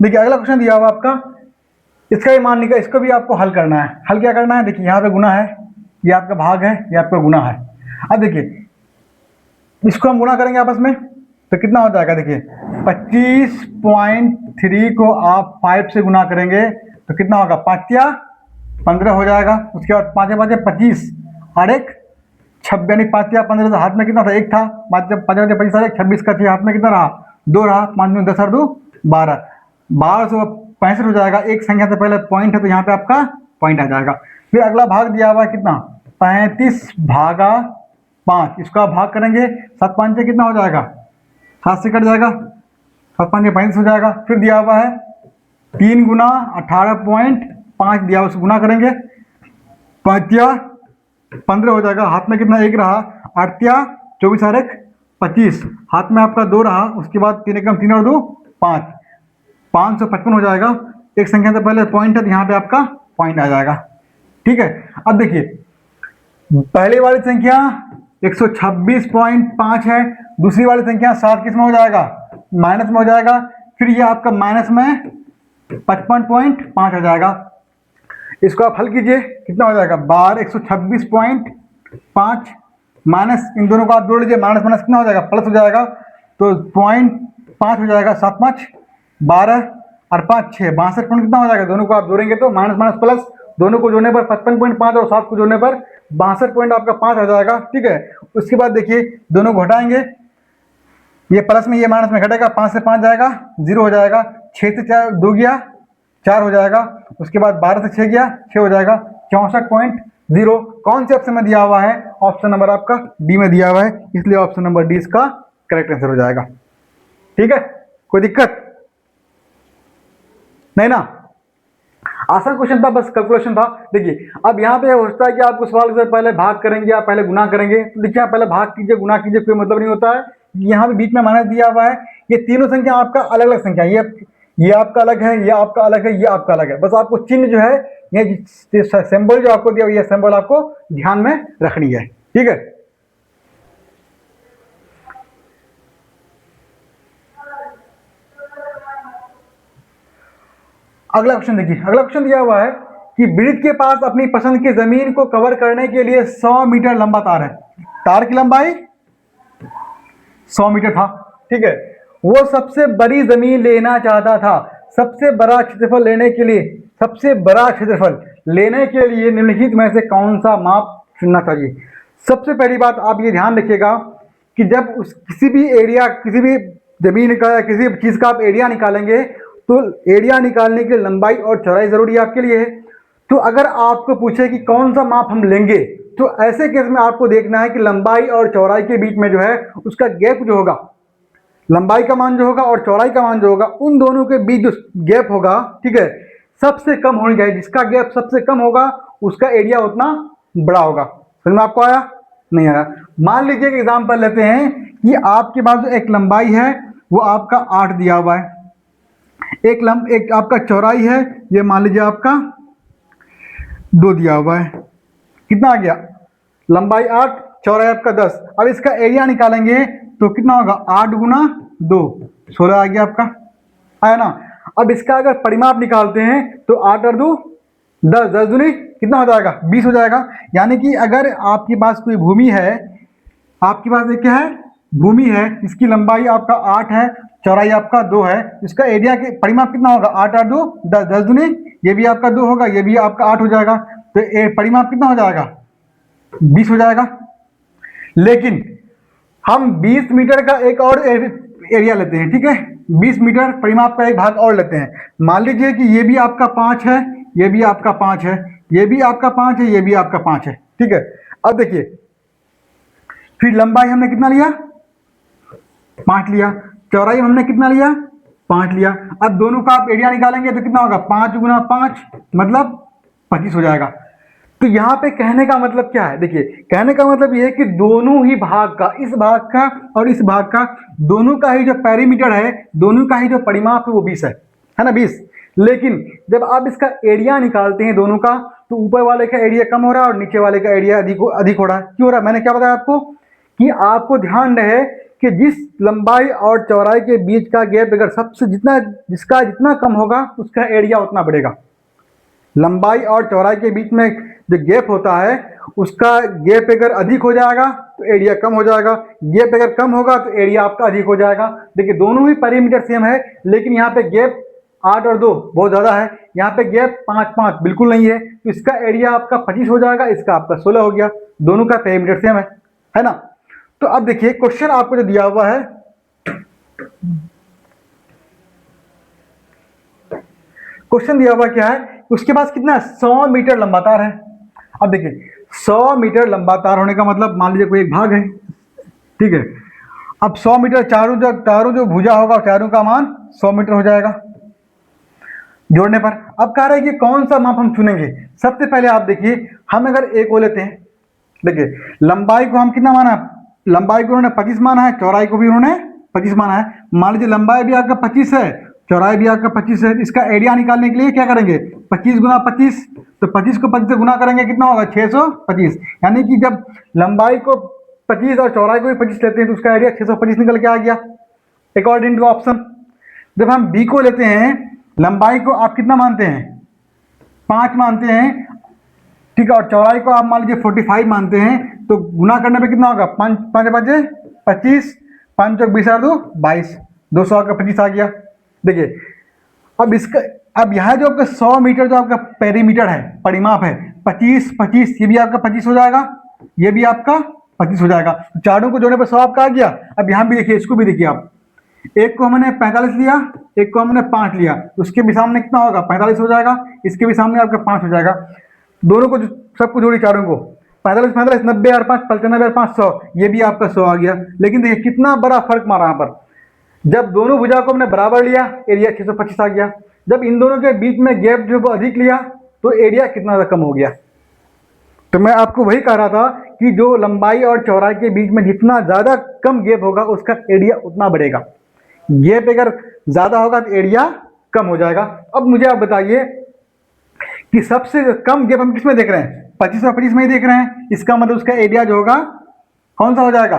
देखिए अगला क्वेश्चन दिया हुआ आपका, इसका भी मान निकाल, इसको भी आपको हल करना है। हल क्या करना है? देखिए यहाँ पे गुना है, ये आपका भाग है, ये आपका गुना है। अब देखिए इसको हम गुना करेंगे आपस में तो कितना हो जाएगा? देखिए 25.3 को आप 5 से गुना करेंगे तो कितना होगा? 5 या 15 हो जाएगा। उसके बाद 5 5 25 और 1 26, यानी 5 या 15 तो हाथ में कितना था? 1 था। 5 5 25 और 1 26 का 6 हाथ में कितना रहा? 2 रहा। 5 में 10 और 2 12, 1265 हो जाएगा। एक संख्या से पहले पॉइंट है तो यहाँ पे आपका पॉइंट आ जाएगा। फिर अगला भाग दिया हुआ है कितना? 35/5, इसको आप भाग करेंगे 7 5 से कितना हो जाएगा? 7 से कट जाएगा, 7 5 35 हो जाएगा। फिर दिया हुआ है 3 गुना 18.5 दिया हुआ, उसको गुना करेंगे 5 या 15 हो जाएगा। हाथ में कितना? 1 रहा। 8 या 24 और 1 25, हाथ में आपका 2 रहा। उसके बाद 3 एकम 3 और 2 5, 555 हो जाएगा। एक संख्या से पहले पॉइंट है तो यहाँ पे आपका पॉइंट आ जाएगा, ठीक है। अब देखिए पहली वाली संख्या 126.5 है, दूसरी वाली संख्या 7 किस में हो जाएगा? माइनस में हो जाएगा। फिर ये आपका माइनस में 55.5 हो जाएगा। इसको आप हल कीजिए, कितना हो जाएगा? 12 126.5 माइनस, इन दोनों को आप जोड़ लीजिए, माइनस माइनस कितना हो जाएगा? प्लस हो जाएगा। तो 0.5 हो जाएगा, 7 5 12 और 5 6 62 पॉइंट कितना हो जाएगा? दोनों को आप जोड़ेंगे तो माइनस माइनस प्लस, दोनों को जोड़ने पर 55.5 और 7 को जोड़ने पर 62 पॉइंट आपका 5 आ जाएगा, ठीक है। उसके बाद देखिए दोनों को हटाएंगे, ये प्लस में ये माइनस में घटेगा, 5 से 5 जाएगा 0 हो जाएगा। 6 से 4 2 गया 4 हो जाएगा। उसके बाद 12 से 6 गया 6 हो जाएगा। 64.0 कौन से ऑप्शन में दिया हुआ है? ऑप्शन नंबर आपका डी में दिया हुआ है, इसलिए ऑप्शन नंबर डी इसका करेक्ट आंसर हो जाएगा, ठीक है। कोई दिक्कत नहीं ना? आसान क्वेश्चन था, बस कैलकुलेशन था। देखिए अब यहाँ पे होता है कि आपको सवाल से पहले भाग करेंगे या पहले गुना करेंगे, तो देखिए आप पहले भाग कीजिए गुना कीजिए, कोई मतलब नहीं होता है। यहाँ पे बीच में माइनस दिया हुआ है, ये तीनों संख्या आपका अलग अलग संख्या, ये आपका अलग है, ये आपका अलग है, ये आपका अलग है। बस आपको चिन्ह जो है, ये सिंबल जो आपको दिया हुआ, ये सिंबल आपको ध्यान में रखनी है, ठीक है। अगला क्वेश्चन देखिए, अगला क्वेश्चन दिया हुआ है कि ब्रिज के पास अपनी पसंद की जमीन को कवर करने के लिए 100 मीटर लंबा तार है। तार की लंबाई 100 मीटर था, ठीक है। वो सबसे बड़ी जमीन लेना चाहता था। सबसे बड़ा क्षेत्रफल लेने के लिए, सबसे बड़ा क्षेत्रफल लेने के लिए निम्नलिखित में से कौन सा माप चुनना चाहिए। सबसे पहली बात आप ये ध्यान रखिएगा कि जब उस किसी भी एरिया, किसी भी जमीन का या किसी भी चीज़ का आप एरिया निकालेंगे तो एरिया निकालने के लिए लंबाई और चौड़ाई जरूरी आपके लिए है। तो अगर आपको पूछे कि कौन सा माप हम लेंगे, तो ऐसे केस में आपको देखना है कि लंबाई और चौड़ाई के बीच में जो है उसका गैप जो होगा, लंबाई का मान जो होगा और चौड़ाई का मान जो होगा, उन दोनों के बीच जो गैप होगा, ठीक है, सबसे कम होनी चाहिए। जिसका गैप सबसे कम होगा उसका एरिया उतना बड़ा होगा। समझ में आपको आया? नहीं आया? मान लीजिए कि एग्जाम्पल लेते हैं कि आपके पास जो एक लंबाई है वो आपका 8 दिया हुआ है, एक आपका चौड़ाई है, ये मान लीजिए आपका 2 दिया हुआ है। कितना आ गया? लंबाई 8, चौड़ाई आपका 10। अब इसका एरिया निकालेंगे तो कितना होगा? 8 गुना 2, 16 आ गया आपका, आया ना। अब इसका अगर परिमाप निकालते हैं तो 8 और 2 10, 10 दूनी कितना हो जाएगा? 20 हो जाएगा। यानी कि अगर आपके पास कोई भूमि है, आपके पास एक क्या है? भूमि है, इसकी लंबाई आपका 8 है, चौड़ाई आपका 2 है, इसका एरिया के परिमाप कितना होगा? 8 और 2 10, 10 दूनी ये भी आपका 2 होगा, ये भी आपका 8 हो जाएगा, तो परिमाप कितना हो जाएगा? 20 हो जाएगा। लेकिन हम 20 मीटर का एक और एरिया लेते हैं, ठीक है, 20 मीटर परिमाप का एक भाग और लेते हैं। मान लीजिए कि ये भी आपका 5 है, ये भी आपका 5 है, ये भी आपका 5 है, ये भी आपका 5 है, ठीक है। अब देखिए, फिर लंबाई हमने कितना लिया? 5 लिया। चौड़ाई हमने कितना लिया? 5 लिया। अब दोनों का आप एरिया निकालेंगे तो कितना होगा? 5 गुना 5 मतलब 25 हो जाएगा। तो यहाँ पे कहने का मतलब क्या है? देखिए, कहने का मतलब ये है कि दोनों ही भाग का, इस भाग का और इस भाग का, दोनों का ही जो पेरीमीटर है, दोनों का ही जो परिमाप है वो 20 है ना, 20। लेकिन जब आप इसका एरिया निकालते हैं दोनों का, तो ऊपर वाले का एरिया कम हो रहा है और नीचे वाले का एरिया अधिक हो रहा है। क्यों हो रहा है? मैंने क्या बताया आपको कि आपको ध्यान रहे कि जिस लंबाई और चौड़ाई के बीच का गैप अगर जिसका जितना कम होगा उसका एरिया उतना बढ़ेगा। लंबाई और चौड़ाई के बीच में जो गैप होता है उसका गैप अगर अधिक हो जाएगा तो एरिया कम हो जाएगा, गैप अगर कम होगा तो एरिया आपका अधिक हो जाएगा। देखिए, दोनों ही पेरीमीटर सेम है, लेकिन यहाँ पे गैप 8 और 2 बहुत ज़्यादा है, यहाँ पे गैप 5 5 बिल्कुल नहीं है, तो इसका एरिया आपका 25 हो जाएगा, इसका आपका 16 हो गया। दोनों का पेरीमीटर सेम है ना। तो अब देखिए, क्वेश्चन आपको जो दिया हुआ है, क्वेश्चन दिया हुआ क्या है? उसके पास कितना? 100 मीटर लंबा तार है। अब देखिए, 100 मीटर लंबा तार होने का मतलब मान लीजिए कोई एक भाग है, ठीक है। अब 100 मीटर चारों जो भुजा होगा चारों का मान 100 मीटर हो जाएगा जोड़ने पर। अब कह रहे हैं कि कौन सा माप हम चुनेंगे। सबसे पहले आप देखिए, हम अगर एक को लेते हैं, देखिए लंबाई को हम कितना माना? लंबाई को उन्होंने 25 माना है, चौड़ाई को भी उन्होंने 25 माना है। मान लीजिए लंबाई भी आपका 25 है, चौड़ाई भी आपका 25 है। इसका एरिया निकालने के लिए क्या करेंगे? 25 गुना 25, तो 25 को 25 से गुना करेंगे, कितना होगा? 625। यानी कि जब लंबाई को 25 और चौड़ाई को भी 25 लेते हैं तो उसका एरिया 625 निकल के आ गया, अकॉर्डिंग टू ऑप्शन। जब हम बी को लेते हैं, लंबाई को आप कितना मानते हैं? 5 मानते हैं, ठीक है, और चौड़ाई को आप मान लीजिए 45 मानते हैं, तो गुना करने पे कितना होगा? 5 5 25, 5 चौक 20 और 2 22, 200 का 25 आ गया। देखिए, अब यहाँ जो आपका 100 मीटर जो आपका पेरीमीटर है, परिमाप है, 25 25, ये भी आपका 25 हो जाएगा, ये भी आपका 25 हो जाएगा। तो चारों को जोड़ने पर 100 आपका आ गया। अब यहाँ भी देखिए, इसको भी देखिए आप, एक को हमने 45 लिया, एक को हमने 5 लिया, तो उसके भी सामने कितना होगा? 45 हो जाएगा, इसके भी सामने आपका 5 हो जाएगा। दोनों को सबको जोड़ी, चारों को 45 45, 90 और 5 95 और 5 100, ये भी आपका 100 आ गया। लेकिन देखिए कितना बड़ा फर्क मारा यहाँ पर। जब दोनों भुजा को हमने बराबर लिया, एरिया 625 आ गया। जब इन दोनों के बीच में गैप जो अधिक लिया तो एरिया कितना ज़्यादा कम हो गया। तो मैं आपको वही कह रहा था कि जो लंबाई और चौड़ाई के बीच में जितना ज़्यादा कम गैप होगा उसका एरिया उतना बढ़ेगा। गैप अगर ज़्यादा होगा तो एरिया कम हो जाएगा। अब मुझे आप बताइए कि सबसे कम गैप हम किस में देख रहे हैं? 25 और 25 में ही देख रहे हैं। इसका मतलब उसका एरिया जो होगा कौन सा हो जाएगा?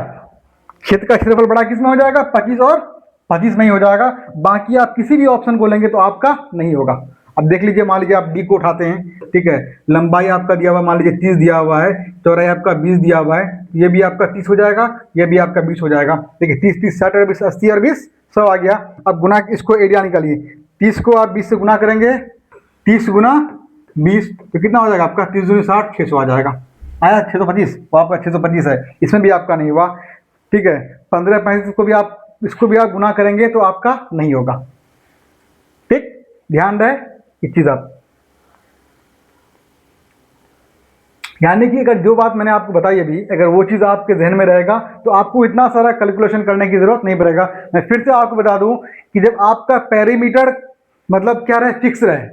क्षेत्र का क्षेत्रफल बड़ा किस में हो जाएगा? 25 और 25 में ही हो जाएगा। बाकी आप किसी भी ऑप्शन को लेंगे तो आपका नहीं होगा। अब देख लीजिए, मान लीजिए आप डी को उठाते हैं, ठीक है, लंबाई आपका दिया हुआ मान लीजिए 30 दिया हुआ है, चौड़ाई आपका 20 दिया हुआ है, ये भी आपका 30 हो जाएगा, ये भी आपका 20 हो जाएगा। देखिए 30 30 60 और 20 80 और 20 100 आ गया। अब गुना इसको एरिया निकालिए, 30 को आप 20 से गुना करेंगे, 30 गुना 20 तो कितना हो जाएगा आपका, 30 दूनी 60, 600 आ जाएगा। आया 625, वो आपका 625 है, इसमें भी आपका नहीं हुआ, ठीक है। 15 35 को भी आप, इसको भी आप गुना करेंगे तो आपका नहीं होगा, ठीक, ध्यान रहे एक चीज आप, यानी कि अगर जो बात मैंने आपको बताई अभी, अगर वो चीज़ आपके जहन में रहेगा तो आपको इतना सारा कैलकुलेशन करने की जरूरत नहीं पड़ेगा। मैं फिर से आपको बता दूं कि जब आपका पेरीमीटर मतलब क्या रहे, फिक्स रहे,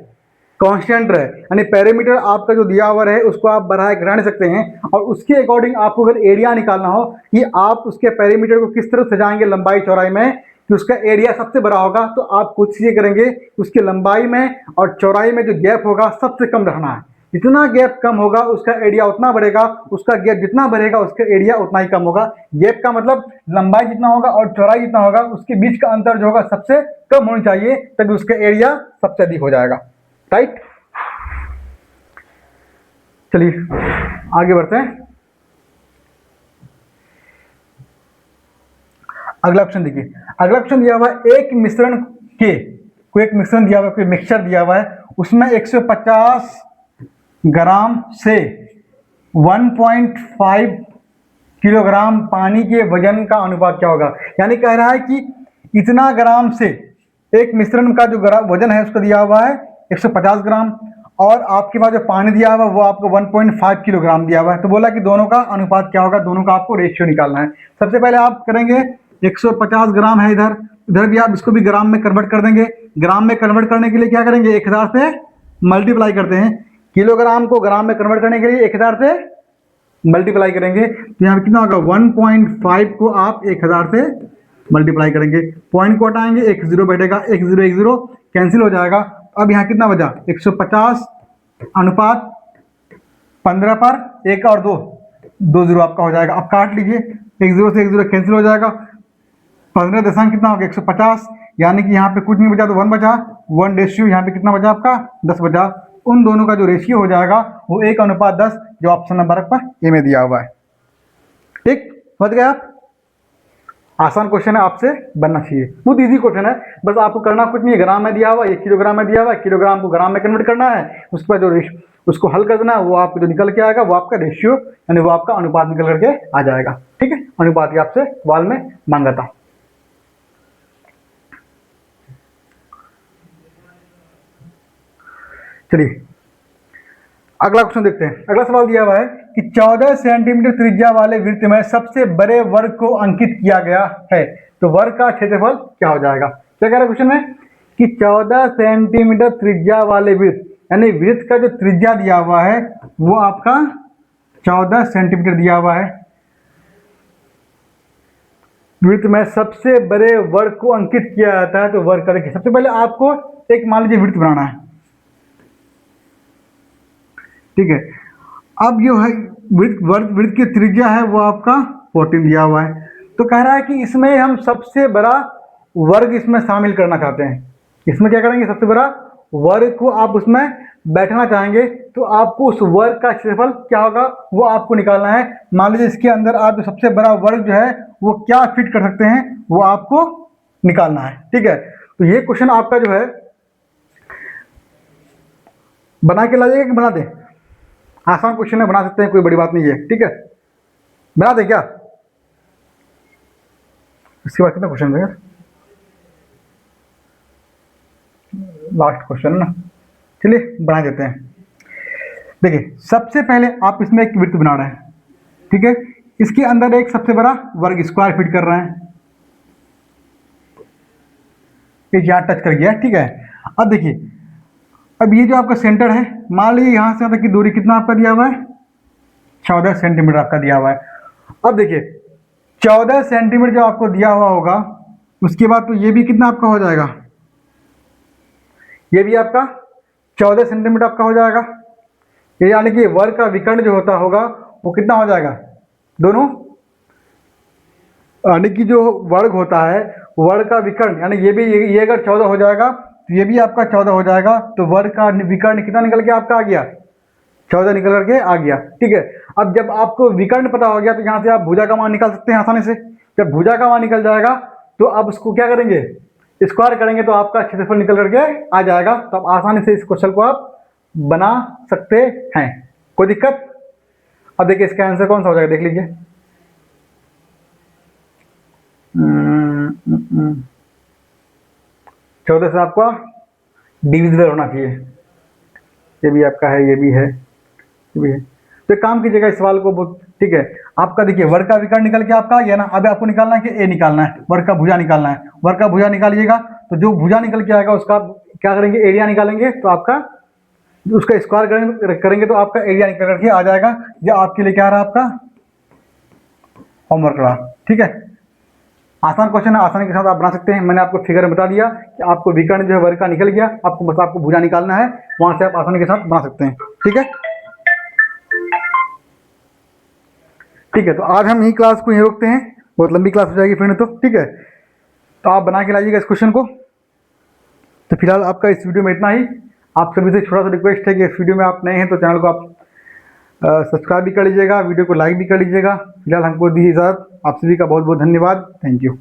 कांस्टेंट रहे, यानी पेरीमीटर आपका जो दिया हुआ रहे उसको आप बढ़ाए घटा नहीं सकते हैं, और उसके अकॉर्डिंग आपको अगर एरिया निकालना हो कि आप उसके पेरीमीटर को किस तरह सजाएंगे लंबाई चौड़ाई में कि उसका एरिया सबसे बड़ा होगा, तो आप कुछ ये करेंगे, उसकी लंबाई में और चौड़ाई में जो गैप होगा सबसे कम रखना है। जितना गैप कम होगा उसका एरिया उतना बढ़ेगा, उसका गैप जितना बढ़ेगा उसका एरिया उतना ही कम होगा। गैप का मतलब लंबाई जितना होगा और चौड़ाई जितना होगा उसके बीच का अंतर जो होगा सबसे कम होनी चाहिए, तभी उसका एरिया सबसे अधिक हो जाएगा, राइट। चलिए आगे बढ़ते हैं। अगला ऑप्शन देखिए, अगला ऑप्शन दिया हुआ है एक मिश्रण के, कोई एक मिश्रण दिया हुआ है, कोई मिक्सचर दिया हुआ है, उसमें 150 ग्राम से 1.5 किलोग्राम पानी के वजन का अनुपात क्या होगा। यानी कह रहा है कि इतना ग्राम से एक मिश्रण का जो वजन है उसका दिया हुआ है 150 ग्राम, और आपके पास जो पानी दिया हुआ है वो आपको 1.5 किलोग्राम दिया हुआ है। तो बोला कि दोनों का अनुपात क्या होगा, दोनों का आपको रेशियो निकालना है। सबसे पहले आप करेंगे 150 ग्राम है इधर, इधर भी आप इसको भी ग्राम में कन्वर्ट कर देंगे। ग्राम में कन्वर्ट करने के लिए क्या करेंगे, 1000 से मल्टीप्लाई करते हैं, किलोग्राम को ग्राम में कन्वर्ट करने के लिए 1000 से मल्टीप्लाई करेंगे, तो यहाँ पे कितना होगा, 1.5 को आप 1000 से मल्टीप्लाई करेंगे, पॉइंट को हटाएंगे, एक जीरो बैठेगा, एक जीरो कैंसिल हो जाएगा। अब यहाँ कितना बचा, 150 अनुपात 15 पर 1 और 2, 2 जीरो आपका हो जाएगा। अब काट लीजिए, एक जीरो से एक जीरो कैंसिल हो जाएगा, 15 दशमलव कितना हो गया 150, यानी कि यहाँ पे कुछ नहीं बचा तो 1 बचा, 1 रेशियो यहाँ पे कितना बचा आपका 10 बचा। उन दोनों का जो रेशियो हो जाएगा वो 1:10, जो ऑप्शन नंबर पर ए में दिया हुआ है, ठीक, समझ गए आप। आसान क्वेश्चन है, आपसे बनना चाहिए, बहुत इजी क्वेश्चन है, बस आपको करना कुछ नहीं है, ग्राम में दिया हुआ, 1 किलोग्राम में दिया हुआ है, किलोग्राम को ग्राम में कन्वर्ट करना है, उसके बाद जो उसको हल कर देना है, वो आपको जो निकल के आएगा वो आपका रेशियो यानी वो आपका अनुपात निकल करके आ जाएगा, ठीक है। अनुपात ही आपसे सवाल में मांगा था। चलिए अगला क्वेश्चन देखते हैं। अगला सवाल दिया हुआ है कि 14 सेंटीमीटर त्रिज्या वाले वृत्त में सबसे बड़े वर्ग को अंकित किया गया है, तो वर्ग का क्षेत्रफल क्या हो जाएगा। क्या कह रहा है क्वेश्चन में कि 14 सेंटीमीटर त्रिज्या वाले वृत्त, यानी वृत्त का जो त्रिज्या दिया हुआ है वो आपका 14 सेंटीमीटर दिया हुआ है, वृत्त में सबसे बड़े वर्ग को अंकित किया जाता है, तो वर्ग का देखिए, सबसे पहले आपको एक मान लीजिए वृत्त बनाना है, ठीक है। अब जो है वृत्त की त्रिज्या है वो आपका 14 दिया हुआ है, तो कह रहा है कि इसमें हम सबसे बड़ा वर्ग इसमें शामिल करना चाहते हैं। इसमें क्या करेंगे, सबसे बड़ा वर्ग को आप उसमें बैठना चाहेंगे, तो आपको उस वर्ग का क्षेत्रफल क्या होगा वो आपको निकालना है। मान लीजिए इसके अंदर आप जो सबसे बड़ा वर्ग जो है वो क्या फिट कर सकते हैं वो आपको निकालना है, ठीक है। तो ये क्वेश्चन आपका जो है बना के लाइएगा कि बना दें, आसान क्वेश्चन है, बना सकते हैं, कोई बड़ी बात नहीं है, ठीक है। बना दें क्या, इसके बाद कितना क्वेश्चन है, लास्ट क्वेश्चन ना, चलिए बना देते हैं। देखिए सबसे पहले आप इसमें एक वृत्त बना रहे हैं, ठीक है, इसके अंदर एक सबसे बड़ा वर्ग स्क्वायर फिट कर रहे हैं, ये यहाँ टच कर गया, ठीक है। अब देखिए, अब ये जो आपका सेंटर है, मान लीजिए यहाँ से तक की दूरी कितना आपका दिया हुआ है, 14 सेंटीमीटर आपका दिया हुआ है। अब देखिए 14 सेंटीमीटर जो आपको दिया हुआ होगा, उसके बाद तो ये भी कितना आपका हो जाएगा, ये भी आपका 14 सेंटीमीटर आपका हो जाएगा, ये यानी कि वर्ग का विकर्ण जो होता होगा वो कितना हो जाएगा, दोनों, यानी कि जो वर्ग होता है वर्ग का विकर्ण, यानी ये भी ये अगर 14 हो जाएगा तो ये भी आपका 14 हो जाएगा। तो वर्ग का विकर्ण कितना निकल के आपका आ गया, 14 निकल करके आ गया। ठीक है, अब जब आपको विकर्ण पता हो गया तो यहाँ से आप भुजा का मान निकाल सकते हैं आसानी से। जब भुजा का मान निकल जाएगा तो अब उसको क्या करेंगे, स्क्वायर करेंगे तो आपका क्षेत्रफल निकल करके आ जाएगा। तो आप आसानी से इस क्वेश्चन को आप बना सकते हैं, कोई दिक्कत। अब देखिए इसका आंसर कौन सा हो जाएगा, देख लीजिए। 14 से आपका डिविजिबल होना चाहिए। ये भी आपका है, ये भी है, ये भी है। तो एक काम कीजिएगा इस सवाल को, ठीक है। आपका देखिए वर्ग का विकर्ण निकल के आपका आ गया ना। अब आपको निकालना है कि ए निकालना है, वर्ग का भुजा निकालना है। वर्ग का भुजा निकालिएगा तो जो भुजा निकल के आएगा उसका क्या करेंगे, एरिया निकालेंगे। तो आपका उसका स्क्वायर करेंगे तो आपका एरिया निकल करके आ जाएगा। ये आपके लिए क्या रहा, आपका होमवर्क रहा। ठीक है, आसान क्वेश्चन है, आसानी के साथ आप बना सकते हैं। मैंने आपको फिगर में बता दिया कि आपको विकर्ण जो है वर्ग का निकल गया, आपको बस आपको भुजा निकालना है, वहां से आप आसानी के साथ बना सकते हैं। ठीक है, ठीक है। तो आज हम यही क्लास को यहीं रोकते हैं, बहुत लंबी क्लास हो जाएगी फिर नहीं तो। ठीक है, तो आप बना के लाइएगा इस क्वेश्चन को। तो फिलहाल आपका इस वीडियो में इतना ही। आप सभी से छोटा सा रिक्वेस्ट है कि इस वीडियो में आप नए हैं तो चैनल को आप सब्सक्राइब भी कर लीजिएगा, वीडियो को लाइक भी कर लीजिएगा। फिलहाल हमको दी इजाज़त, आप सभी का बहुत बहुत धन्यवाद। Thank you.